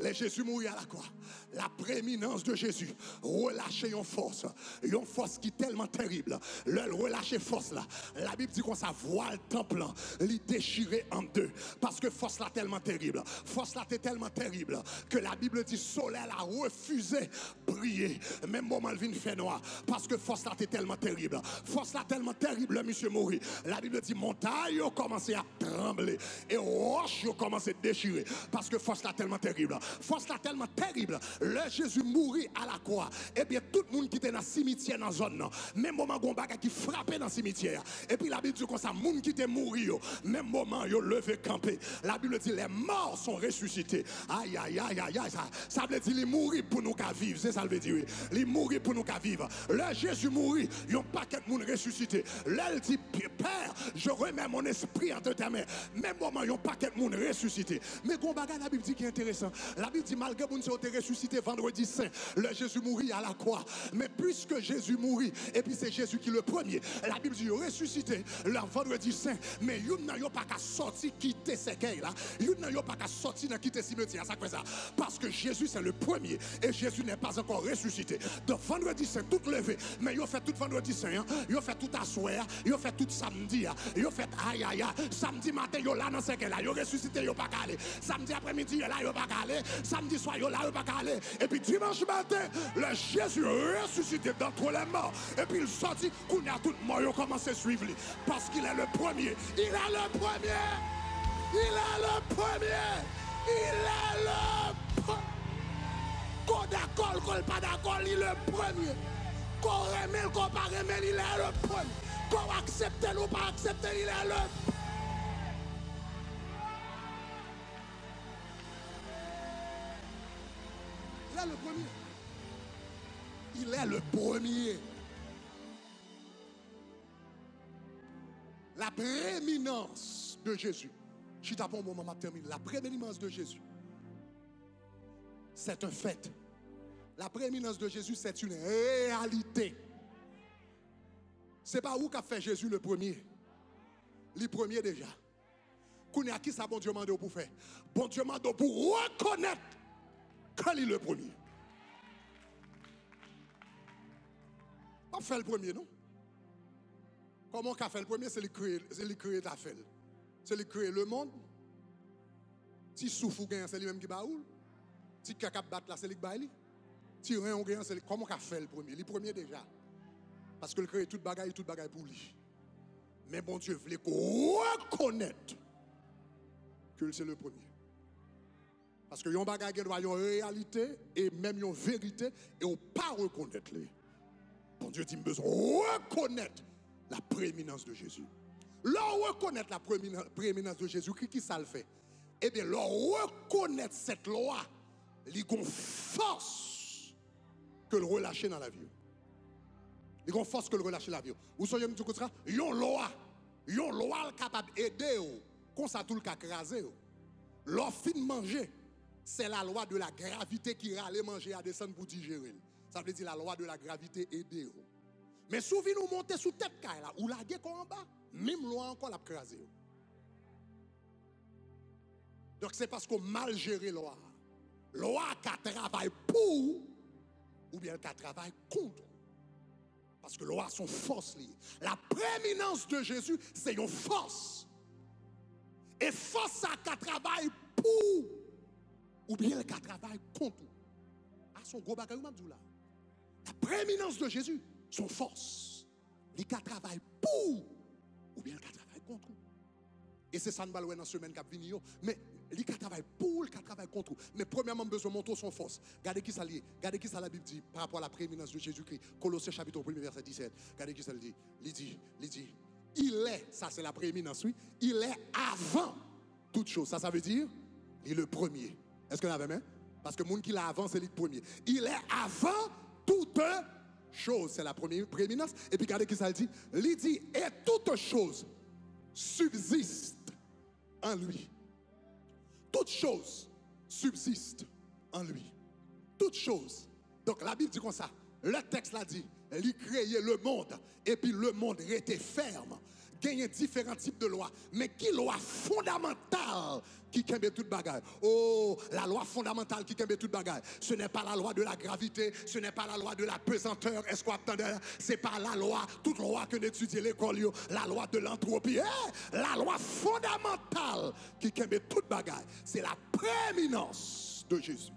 Les Jésus mourit à la croix. La prééminence de Jésus relâcher une force qui est tellement terrible. Le relâcher force là, la Bible dit qu'on ça voile temple, il déchiré en deux parce que force là tellement terrible. Force là est tellement terrible que la Bible dit soleil a refusé briller. Même moment il vient fait noir parce que force là est tellement terrible. Force là tellement terrible, le monsieur mourit. La Bible dit montagne a commencé à trembler et roche a commencé à déchirer parce que force là tellement terrible. Force là tellement terrible. Le Jésus mourit à la croix, et bien tout le monde qui était dans le cimetière dans la zone, même moment qui frappait dans le cimetière, et puis la Bible dit comme ça, monde qui était mort, même moment ils levé campé. La Bible dit les morts sont ressuscités. Aïe aïe aïe aïe aïe, ça veut dire il mourit pour nous qu'à vivre, c'est ça le veut dire. Il mourit pour nous qu'à vivre. Le Jésus mourit, il n'y a pas qu'un monde ressuscité. Là il dit Père, je remets mon esprit entre tes mains. Même moment il n'y a pas qu'un monde ressuscité. Mais qu'on bagarre la Bible dit qui est intéressant. La Bible dit malgré que nous sommes ressuscités vendredi saint, le Jésus mourit à la croix. Mais puisque Jésus mourit, et puis c'est Jésus qui est le premier, la Bible dit ressuscité le vendredi saint, mais il n'y a pas qu'à sortir quitter ces cailles là. Il n'y a pas qu'à sortir dans quitter cimetière, ça fait ça. Parce que Jésus c'est le premier et Jésus n'est pas encore ressuscité. Donc vendredi saint tout levé, mais il a fait tout vendredi saint, il a fait tout assoir, il a fait tout samedi, il a fait aïe aïe aïe, samedi matin il là dans ces cailles là, il a ressuscité, il pas calé. Samedi après-midi il là il pas calé, samedi soir il là il pas calé. Et puis dimanche matin, le Jésus ressuscité d'entre les morts. Et puis il sortit, qu'on a tout le monde commencé à suivre lui. Parce qu'il est le premier. Il est le premier. Il est le premier. Il est le premier. Qu'on d'accord, qu'on pas d'accord, il est le premier. Qu'on remet, qu'on pas remet, il est le premier. Qu'on accepte ou pas accepte, il est le premier. Il est le premier. Il est le premier. La prééminence de Jésus. Je t'apprends au moment où je termine. La prééminence de Jésus, c'est un fait. La prééminence de Jésus, c'est une réalité. Ce n'est pas où qu'a fait Jésus le premier. les premiers déjà. Qu'on a qui ça bon Dieu mande pour faire? Bon Dieu mande pour reconnaître qu'il est le premier. Pas faire le premier, non? Comment qu'a fait le premier? C'est lui créer ta fait. C'est lui créer le monde. Si souffle ou gagne, c'est lui même qui baoule. Si caca bat là, c'est lui qui baille. Si rien ou gagne, c'est lui. Comment qu'a fait le premier? Le premier déjà. Parce que le crée toute bagaille pour lui. Mais bon Dieu voulait qu'on reconnaisse que c'est le premier. Parce que yon bagaille doit yon réalité et même yon vérité et on pas reconnaître les. Bon Dieu dit besoin reconnaître la prééminence de Jésus. Leur reconnaître la prééminence de Jésus, qui ça le fait? Eh bien, leur reconnaître cette loi, il y a une force que le relâcher dans la vie. Il y a une force que le relâcher dans la vie. Vous savez, il y a une loi capable d'aider, comme ça tout le cas crasé. Leur fin manger, c'est la loi de la gravité qui râle manger à descendre pour digérer. Ça veut dire la loi de la gravité aider. Mais souvent nous monter sous tête là, ou la guerre en bas, même loi encore la crasé. Donc c'est parce qu'on mal géré loi. Loi qui travaille pour ou bien qui travaille contre. Parce que loi sont force liée. La prééminence de Jésus, c'est une force. Et force ça qui travaille pour ou bien qui travaille contre. Ah, son gros bagage là. La prééminence de Jésus, son force. Les qui travaillent pour ou bien qui travaillent contre. Et c'est ça nous allons dans la semaine qui vient. Mais les qui travaillent pour, les qui travaillent contre. Mais premièrement, besoin de montrer son force. Regardez qui ça lié. Regardez qui ça la Bible dit par rapport à la prééminence de Jésus-Christ. Colossiens chapitre 1 verset 17. Regardez qui ça le dit. Il dit, il est, ça c'est la prééminence, oui. Il est avant toute chose. Ça veut dire, il est le premier. Est-ce que vous avez même? Parce que le monde qui l'a avant, c'est le premier. Il est avant toute chose. C'est la première prééminence. Et puis regardez qui ça le dit. Il dit, et toute chose subsiste en lui. Toute chose subsiste en lui. Toute chose. Donc la Bible dit comme ça. Le texte l'a dit. Il créait le monde. Et puis le monde était ferme. Il y a différents types de lois. Mais qui loi fondamentale qui kembe toute bagaille? Oh, la loi fondamentale qui kembe toute bagaille. Ce n'est pas la loi de la gravité, ce n'est pas la loi de la pesanteur. Est-ce qu'on attendait? C'est pas la loi, toute loi que d'étudier l'école, la loi de l'entropie. La loi fondamentale qui kembe toute bagaille, c'est la prééminence de Jésus.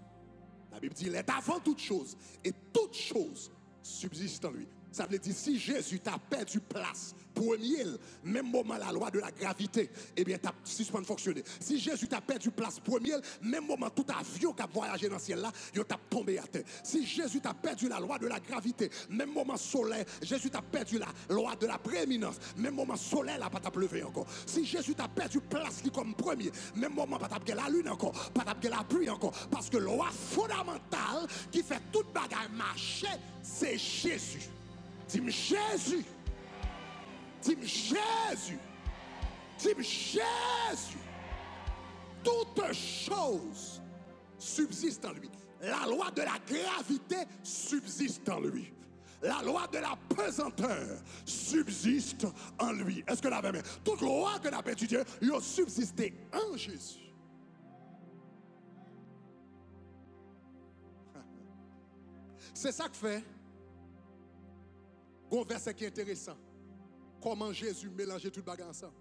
La Bible dit, il est avant toute chose et toute chose subsiste en lui. Ça veut dire, si Jésus t'a perdu place, premier, même moment la loi de la gravité, eh bien, t'as suspend de fonctionner. Si Jésus t'a perdu place, premier, même moment tout avion qui a voyagé dans le ciel là, il t'a tombé à terre. Si Jésus t'a perdu la loi de la gravité, même moment soleil, Jésus t'a perdu la loi de la prééminence, même moment soleil là, pas t'a pleuvé encore. Si Jésus t'a perdu place comme premier, même moment pas t'a la lune encore, pas t'a la pluie encore, parce que la loi fondamentale qui fait toute bagarre marcher, c'est Jésus. Dis-moi Jésus. Dis-moi Jésus. Dis-moi Jésus. Toute chose subsiste en lui. La loi de la gravité subsiste en lui. La loi de la pesanteur subsiste en lui. Est-ce que la même? Toute loi que nous avons étudiée, il a subsisté en Jésus. C'est ça que fait. Un verset qui est intéressant. Comment Jésus mélangeait tout le bagage ensemble.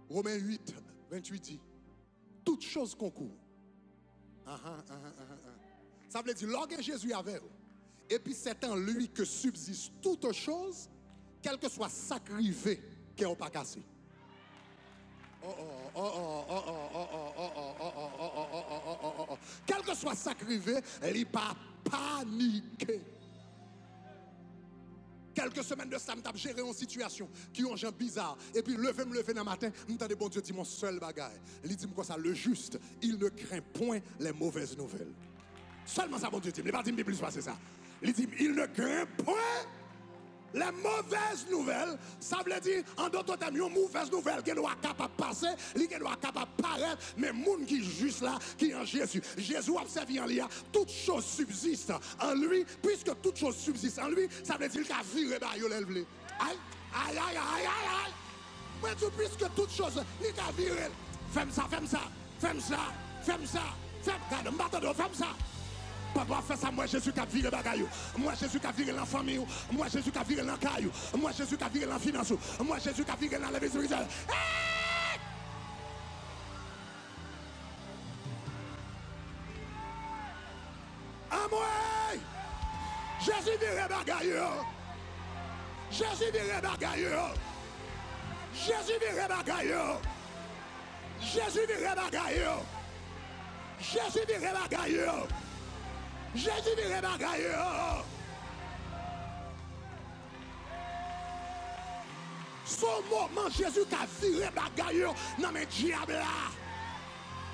Romains 8, 28 dit, toute chose concourt. Ça veut dire, lorsque Jésus avait, et puis c'est en lui que subsiste toute chose, quel que soit sacrifié, qui n'est pas cassé. Quel que soit sacrifié, il n'est pas paniqué. Quelques semaines de ça, je géré une situation qui est un genre bizarre. Et puis, lever dans le matin, je me bon Dieu dit mon seul bagaille. Il dit comme ça, le juste, il ne craint point les mauvaises nouvelles. Seulement ça, bon Dieu dit. Il ne va pas dire plus passer ça. Il dit, il ne craint point les mauvaises nouvelles. Ça veut dire, en d'autres termes, une mauvaise nouvelle qui doit capable passer, qui doit capable paraître, mais monde qui est juste là, qui est en Jésus. Jésus a servi en lui, toute chose subsiste en lui, puisque toute chose subsiste en lui, ça veut dire qu'il a viré par yo l'élève. Aïe, aïe, aïe, aïe, aïe, aïe. Moi, je dis, puisque toute chose, il t'a viré. Fais-moi ça, fais-moi ça, fais-moi ça, fais-moi ça, fais-moi ça. Papa fait ça, moi Jésus qui a viré bagaille. Moi Jésus qui a viré la famille. Moi Jésus qui a viré la caillou. Moi Jésus qui a viré la finance. Moi Jésus qui a viré la levée spirituelle. À moi, Jésus viré bagaille. Jésus viré bagaille. Jésus viré bagaille. Jésus viré bagaille. Jésus viré bagaille. Jésus viré bagaille. Son moment, Jésus qui a viré bagaille. Non mais diable là.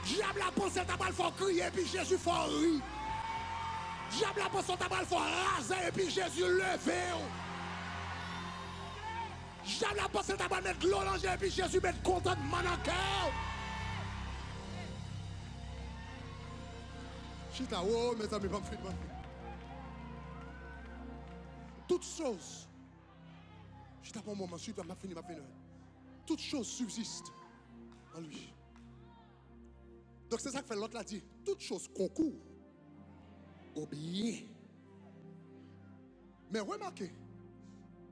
Diable là pensé t'as pas le faut crier puis Jésus faut rire. Diable là pensé t'as pas le faut raser et puis Jésus lever. Diable là pensé t'as pas mettre de l'eau dans et puis Jésus mettre content de manquer. Chita, oh, mes amis, pas me toutes choses, chita pour un moment, chita, m'a fini. Toutes choses subsistent en lui. Donc c'est ça que fait l'autre là dit. Toutes choses concourent au bien. Mais remarquez,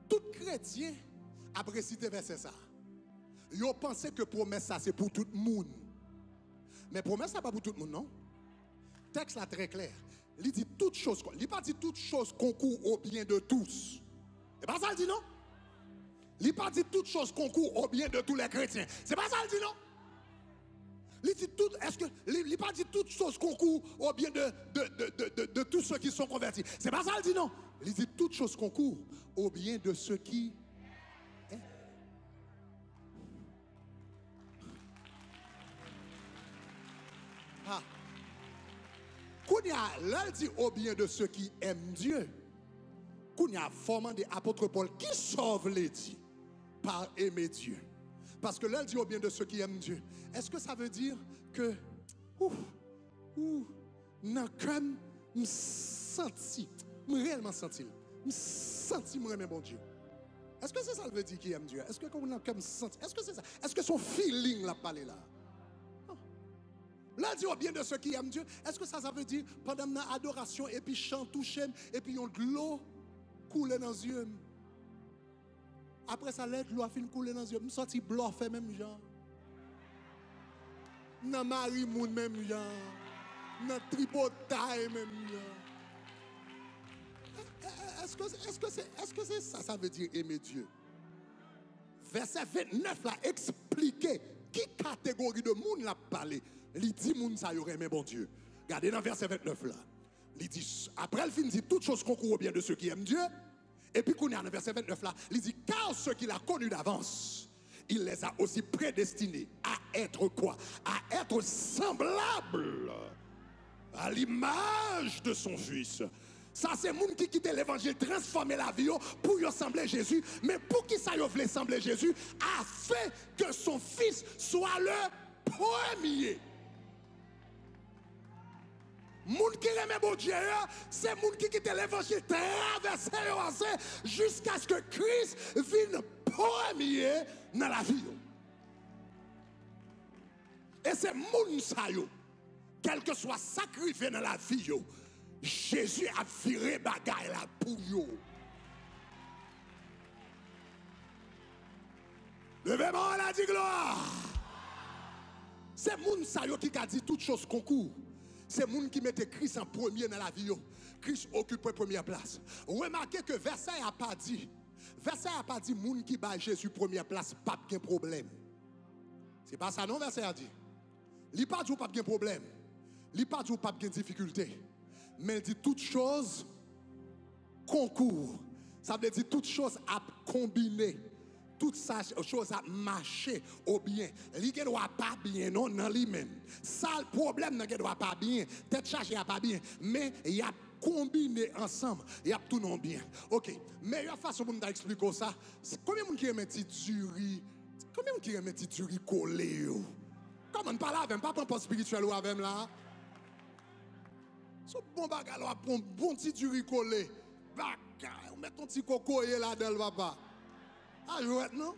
tout chrétien après cité verset ça. Ils ont pensé que promesse ça c'est pour tout le monde. Mais promesse ça pas pour tout le monde, non? Le texte là très clair. Il dit toutes choses. Il pas dit toutes choses concourent au bien de tous. C'est pas ça il dit non? Il pas dit toutes choses concourent au bien de tous les chrétiens. C'est pas ça il dit non? Il dit tout. Est-ce que il pas dit toutes choses concourent au bien de tous ceux qui sont convertis? C'est pas ça il dit non? Il dit toutes choses concourent au bien de ceux qui. Ah. Kounia, là, il dit au bien de ceux qui aiment Dieu. Kounia, formant des apôtres Paul qui sauve les dits par aimer Dieu. Parce que là, il dit au bien de ceux qui aiment Dieu. Est-ce que ça veut dire que, non, comme, me senti, réellement senti, me senti, me remet bon Dieu. Est-ce que c'est ça le veut dire qui aime Dieu? Est-ce que comme senti, est-ce que c'est ça? Est-ce que son feeling l'a parlé là? Là, il dit au bien de ceux qui aiment Dieu. Est-ce que ça veut dire pendant l'adoration et puis chant, toucher et puis on de l'eau couler dans les yeux? Après ça, l'eau a fini couler dans les yeux. Je me sorti bluff même genre. Dans Marie Moun même genre. Dans Tripotaille même genre. Est-ce que c'est ça, ça veut dire aimer Dieu? Verset 29 là, expliquer qui catégorie de monde l'a parlé. Il dit moun ça y aurait aimé bon Dieu. Regardez dans verset 29 là. Il dit après il finit dit toutes choses concourent au bien de ceux qui aiment Dieu. Et puis qu'on est dans verset 29 là, il dit car ceux qu'il a connus d'avance, il les a aussi prédestinés à être quoi? À être semblables à l'image de son fils. Ça c'est moun qui quitte l'évangile transformer la vie pour y ressembler Jésus, mais pour qui ça y voulait sembler Jésus afin que son fils soit le premier. Moun qui remet bon Dieu, c'est moun qui quitte l'évangile traverser jusqu'à ce que Christ vienne premier dans la vie. Et c'est moun sa yo, quel que soit sacrifié dans la vie yo, Jésus a viré bagaille là pour yo. Levez-moi la dit gloire. C'est moun sa yo qui a dit toutes choses concours. C'est moun qui mettait Christ en premier dans la vie. Christ occupe la première place. Remarquez que Versailles n'a pas dit. Versailles n'a pas dit moun qui bat Jésus première place, pas de problème. C'est pas ça non Versailles a dit. Il n'a pas dit pas de problème. Il n'a pas dit pas de difficulté. Mais il dit toutes choses concourent. Ça veut dire toutes choses à combiner. Toutes ces choses à marcher au bien. Il ne doit pas bien, non, dans lui-même. Ça, le problème, ne doit pas bien. Tête chargée, pas bien. Mais il y a combiné ensemble. Il y a tout non bien. Ok. Meilleure façon pour nous expliquer ça, combien de gens qui aiment un petit duri? Combien de gens qui aiment un petit duri collé? Comment on parle avec, pas prendre spirituel ou avec là? Ce bon bagage, on prend un bon petit duri collé. On met ton petit coco là-dedans, papa. Ah, jouette, non?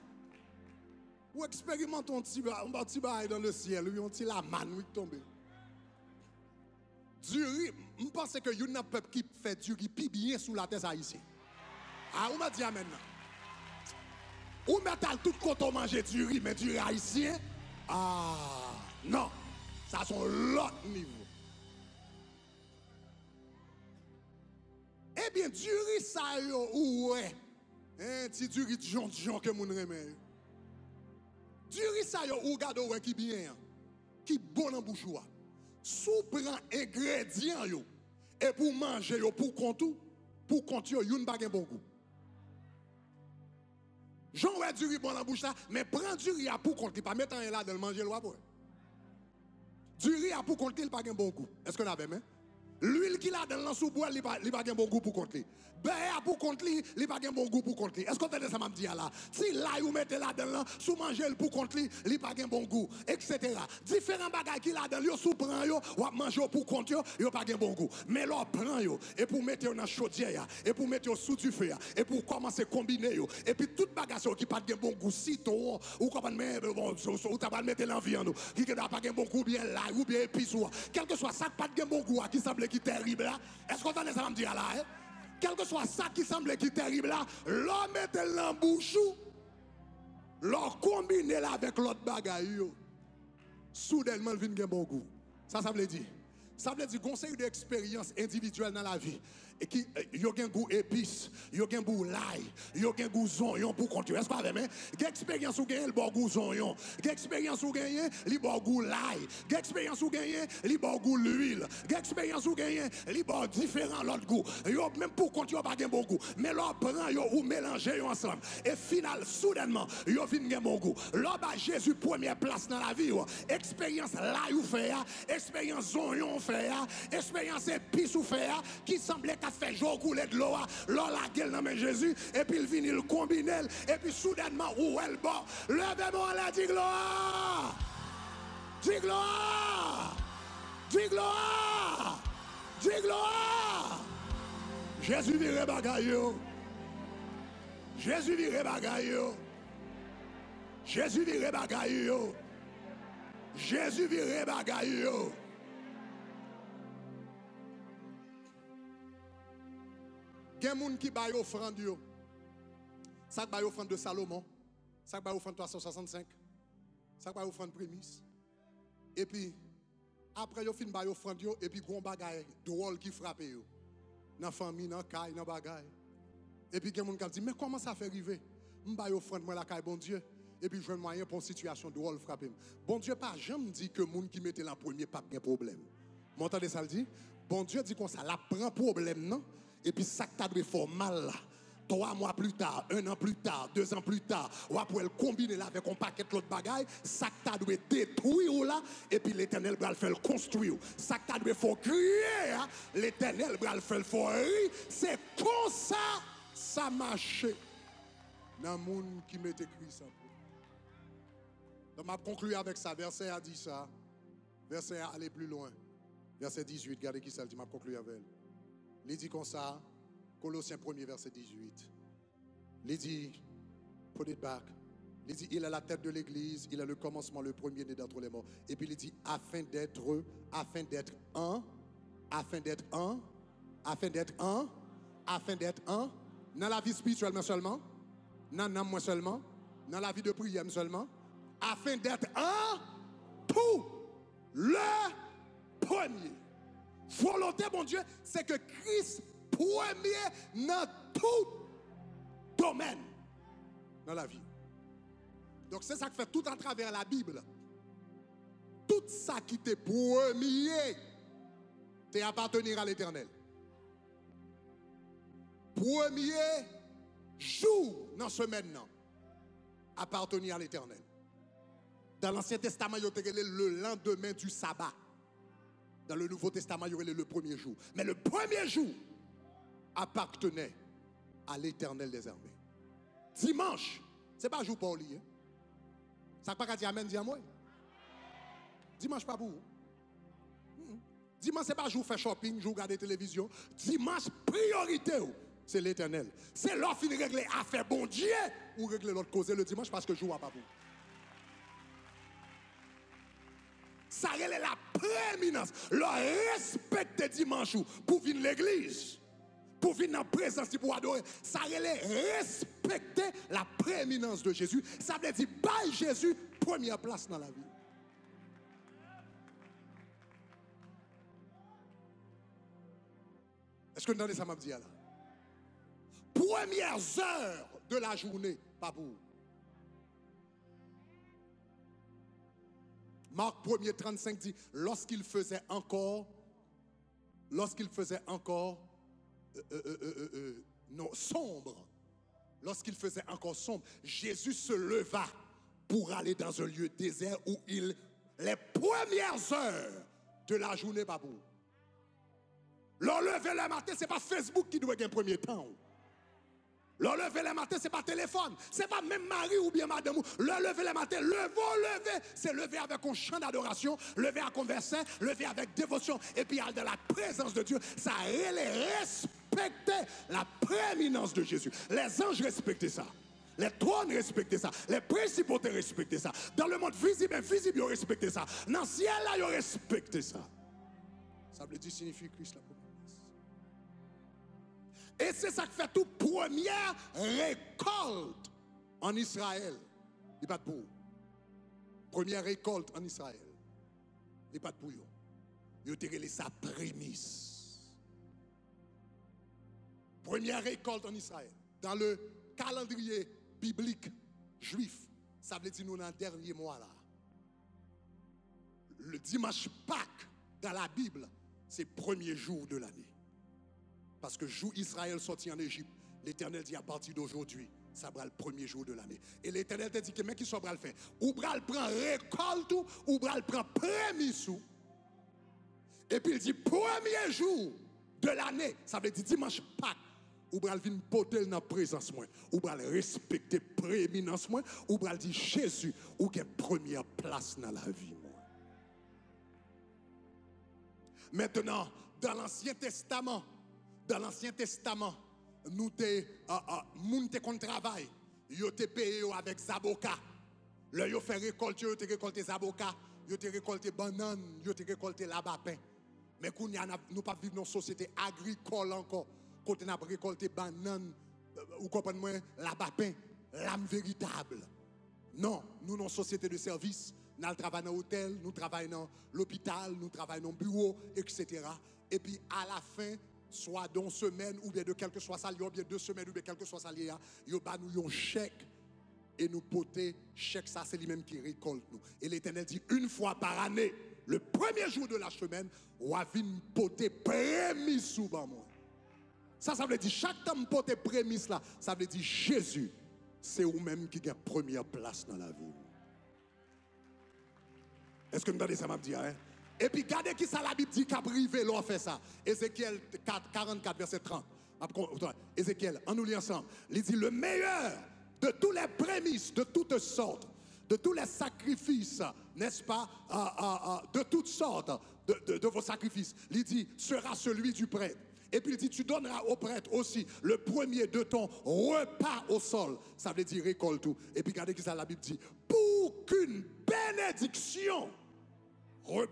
Ou expérimentons un petit bail dans le ciel, ou un petit la manne, oui, tombe. Du riz, je pense que il y a un peuple qui fait du riz plus bien sous la terre haïtienne. Ah, on m'a dit maintenant. Ou mettez tout côté manger du riz, mais du riz haïtien. Ah, non. Ça, c'est l'autre niveau. Eh bien, du riz, ça, ouais. Un petit du riz de jonc que moun remet. Du riz, ça, ou gado, ouais, qui bien. Qui bon en bouche. Sous prend ingrédients, yo. Et pour manger, yo, pour compter, yon pas gen bon goût. J'en ouais du riz bon en bouche là, mais prends du riz à pour compter, pas mettre un là dans le manger le après. Du riz à pour compter, il pas gen bon goût. Est-ce qu'on avait même? L'huile qu'il a dans le sous-bois, il pas gen bon goût pour compter. Beurre pour compter, il pas gen bon goût pour compter. Est-ce qu'on entend ça m'a dit là? Si là vous mettez là dans sous manger pour compter, il pas gen bon goût, etc. Différents bagages qu'il a dans yo sous prend yo, ou manger pour compter, yo pas gen bon goût. Mais là prend yo et pour mettre dans chaudière et pour mettre sous du feu et pour commencer à combiner yo et puis toute bagage qui pas gen bon goût citron ou comment mettre bon ou t'as pas mettre l'envie en nous qui n'a pas gen bon goût bien là ou bien épice ou quel que soit ça pas gen bon goût qui semble qui terrible là. Est-ce qu'on entend ça me dire là? Quel que soit ça qui semble qui terrible là, l'homme mette l'embouche, l'on combine là avec l'autre bagaille, soudainement il vient un bon goût. Ça veut dire. Ça veut dire conseil d'expérience individuelle dans la vie. Et qui yo gen goût épice, yo gen goût l'ail, yo gen goût zonyon pour continuer. Est-ce que vous avez expérience ou gagner le bon goût zonyon, expérience ou gagner le bon goût l'ail, expérience ou gagner le bon goût l'huile, expérience ou gagner le bon différent l'autre goût. Yo même pour continuer pas gen bon goût, mais l'on prend yo ou mélanger yo ensemble et final soudainement yo vinn gen bon goût. L'on ba Jésus première place dans la vie. Expérience l'ail ou fait, expérience zonyon fait, expérience épice ou fait qui semblait a fait jour couler de l'eau, l'eau la gueule dans Jésus, et puis il vient, il combine, et puis soudainement, où elle bat, levez-moi là, dis gloire! Dis gloire! Dis gloire! Dis gloire! Jésus vire bagaille. Jésus vire bagaille. Jésus vire bagaille. Jésus vire bagaille. Il y a des gens qui baillent offrande. Ça baille offrande de Salomon. Ça baille offrande 365. Ça baille offrande prémisse. Et puis, après, ils fin baille offrande. Et puis, il y a des bagailles drôles qui frappent. Dans la famille, dans la caille, dans la bagaille. Et puis, il y a des gens qui disent, mais comment ça fait arriver? Je baille offrande, moi, la caille, bon Dieu. Et puis, je veux moyen pour une situation drôle frapper. Bon Dieu, pas jamais dit que les gens qui mettent en premier pas de problème. Vous entendez ça le dit? Bon Dieu dit qu'on ça la prend problème, non? Et puis ça t'a dû faire mal là. 3 mois plus tard, 1 an plus tard, 2 ans plus tard, ou après le combiner là avec un paquet d'autres bagailles, ça t'a dû détruire là, et puis l'Éternel va le faire construire. Ça t'a dû faire crier, l'Éternel va le faire rire. C'est comme ça, ça marche. Dans le monde qui m'a écrit ça. Donc, je conclue avec ça. Verset a dit ça. Verset a allé plus loin. Verset 18, regardez qui ça dit, je conclue avec elle. Il dit comme ça, Colossiens 1er, verset 18. Il dit, put it back. Il dit, il est la tête de l'église, il est le commencement, le premier-né d'entre les morts. Et puis il dit, afin d'être un, dans la vie spirituelle mais seulement, dans l'âme moi seulement, dans la vie de prière seulement, afin d'être un pour le premier. Volonté, mon Dieu, c'est que Christ premier dans tout domaine dans la vie. Donc c'est ça qui fait tout en travers la Bible. Tout ça qui t'est premier, t'es appartenir à l'Éternel. Premier jour dans ce maintenant, appartenir à l'Éternel. Dans l'Ancien Testament, il y a le lendemain du sabbat. Dans le Nouveau Testament, il y aurait le premier jour. Mais le premier jour appartenait à l'Éternel des armées. Dimanche, ce n'est pas un jour pour oublier. Ça ne pas qu'à dire amen, dis à moi. Dimanche, pas pour vous. Dimanche, ce n'est pas un jour faire shopping, jour regarder télévision. Dimanche, priorité, c'est l'Éternel. C'est l'offre de régler affaire bon Dieu ou régler l'autre cause le dimanche parce que jour n'est pas pour vous. Ça relève la prééminence. Le respecter dimanche pour venir l'église. Pour venir en présence pour adorer. Ça relève respecter la prééminence de Jésus. Ça veut dire by Jésus première place dans la vie. Est-ce que vous entendez ça m'a dit là? Premières heures de la journée, pas pour. Marc 1er 35 dit, lorsqu'il faisait encore sombre, lorsqu'il faisait encore sombre, Jésus se leva pour aller dans un lieu désert où les premières heures de la journée, pas pour. Le lever le matin, ce n'est pas Facebook qui doit gagner premier temps. Le lever le matin, ce n'est pas téléphone. Ce n'est pas même mari ou bien madame. Le lever le matin, lever, c'est lever avec un chant d'adoration, lever à converser, lever avec dévotion. Et puis, dans la présence de Dieu, ça respectait la prééminence de Jésus. Les anges respectaient ça. Les trônes respectaient ça. Les principautés respectaient ça. Dans le monde visible, invisible, ils respectaient ça. Dans le ciel, là, ils respectaient ça. Ça veut dire signifie Christ la première place. Et c'est ça qui fait tout première récolte en Israël. Il n'y a pas de pour. Première récolte en Israël. Il n'y a pas de pour. Il a sa prémisse. Première récolte en Israël. Dans le calendrier biblique juif, ça veut dire nous dans le dernier mois là. Le dimanche Pâques dans la Bible, c'est le premier jour de l'année. Parce que jour Israël sorti en Égypte, l'Éternel dit à partir d'aujourd'hui, ça sera le premier jour de l'année. Et l'Éternel te dit que mais qui soit le faire? Ou bral prend récolte ou bral prend prémisse. Et puis il dit premier jour de l'année, ça veut dire dimanche Pâques. Ou bral vin potel dans présence moi, ou bral respecter prééminence moi, ou bral dit Jésus ou qui est première place dans la vie moi. Maintenant, dans l'Ancien Testament, nous moun te kon travail, yo te payé avec zaboka. Là yo fait récolte, yo te récolté zaboka, yo te récolté banane, yo te récolté labapin. Mais nous pas vivre dans une société agricole encore. Quand on a récolté banane, ou comprenez moi, labapin, l'âme véritable. Non, nous dans une société de service, nous travaillons dans l'hôtel, nous travaillons dans l'hôpital, nous travaillons dans le bureau, etc. Et puis à la fin, soit dans une semaine, ou bien de quelque soit ça, ou bien 2 semaines, ou bien quelque soit ça, il y a un chèque. Et nous poter chèque, ça c'est lui-même qui récolte nous. Et l'Éternel dit, une fois par année, le premier jour de la semaine, on va venir poter prémisse sous moi. Ça veut dire, chaque temps poter prémisse là, ça veut dire Jésus, c'est vous-même qui a première place dans la vie. Est-ce que vous entendez ça m'a dit, hein? Et puis, regardez qui ça la Bible dit qu'a privé l'on fait ça. Ézéchiel 44, verset 30. Ézéchiel, on nous lit ensemble. Il dit, le meilleur de tous les prémices, de toutes sortes, de tous les sacrifices, n'est-ce pas, de toutes sortes de vos sacrifices, il dit, sera celui du prêtre. Et puis il dit, tu donneras au prêtre aussi le premier de ton repas au sol. Ça veut dire récolte tout. Et puis regardez qui ça la Bible dit, pour qu'une bénédiction repose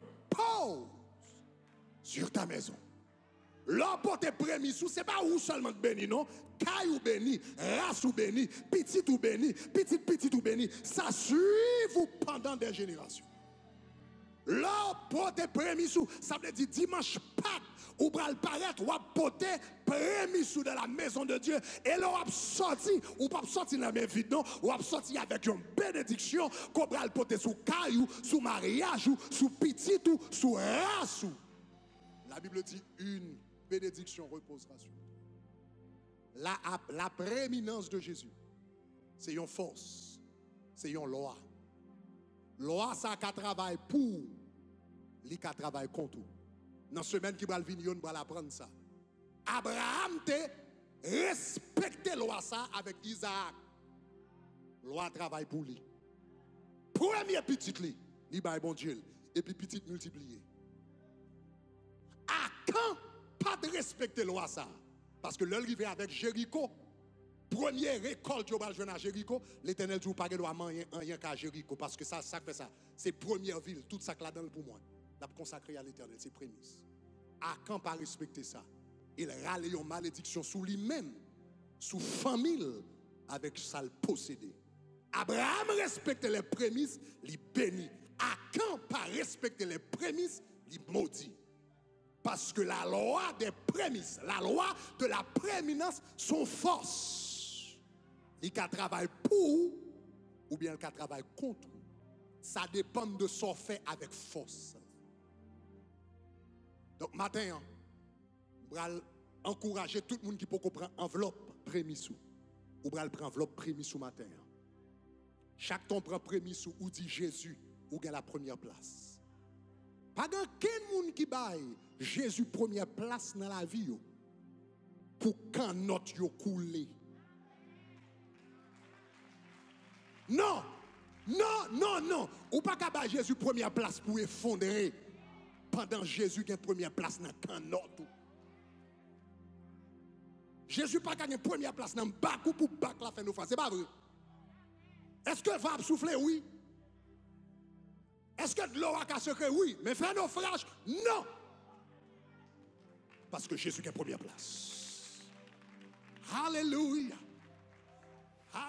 sur ta maison. L'emporter prémisse, c'est pas où seulement béni, non? Caille ou béni, race ou béni, petit ou béni, petit ou béni. Ça suit vous pendant des générations. L'emporter prémisse, ça veut dire dimanche Pâques, ou bral paraître, ou apporter prémisse dans la maison de Dieu. Et là, ou sorti, ou pas sorti dans la main vide, non? Ou sorti avec une bénédiction, qu'on bral porter sous caillou, sous mariage, ou sous petit ou sous race. La Bible dit une bénédiction reposera sur toi. La prééminence de Jésus, c'est une force, c'est une loi. Loi, ça qui travaille pour, lui qui travaille contre. Dans la semaine qui va venir, on va apprendre ça. Abraham te respecté loi ça avec Isaac. Loi travaille pour lui. Premier petit lui, il va bon Dieu, et puis petit multiplié. À quand pas de respecter loi ça? Parce que l'arrivée avec Jéricho, première récolte que vous allez jouer à Jéricho, l'Éternel dit, vous ne doit pas rien qu'à Jéricho, parce que ça fait ça. C'est première ville, tout ça là-dedans pour moi. La consacré à l'Éternel, c'est prémisse. À quand pas respecter ça? Il râle une malédiction sur lui-même, sous famille, avec ça le possédé. Abraham respecte les prémices, il bénit. À quand pas respecter les prémices, il maudit. Parce que la loi des prémices, la loi de la prééminence sont force. Il qu'à travailler pour ou bien il qu'à travailler contre. Ça dépend de son fait avec force. Donc matin, on va encourager tout le monde qui peut prendre enveloppe prémisse ou va prendre enveloppe prémisse matin. Chaque temps prend prémisse ou dit Jésus ou gagne la première place. Pas qu'un monde qui baille Jésus première place dans la vie pour quand notre yo coulé. Non. Ou pas qu'à bailler Jésus première place pour effondrer pendant Jésus gagne première place dans quand notre. Jésus pas gagné première place dans bac ou pour bac la fin de face, c'est pas vrai. Est-ce que va souffler oui? Est-ce que de l'eau a secret? Oui. Mais faire naufrage? Non. Parce que Jésus est première place. Alléluia.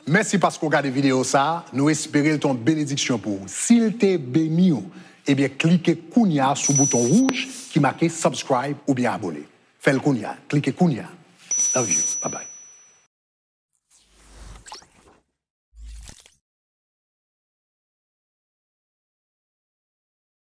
Merci parce qu'on regarde la vidéo ça. Nous espérons ton bénédiction pour vous. S'il t'est béni, eh bien, cliquez Kounia sur le bouton rouge qui marque subscribe ou bien abonner. Faites le Kounia. Cliquez Kounia. Love you. Bye bye.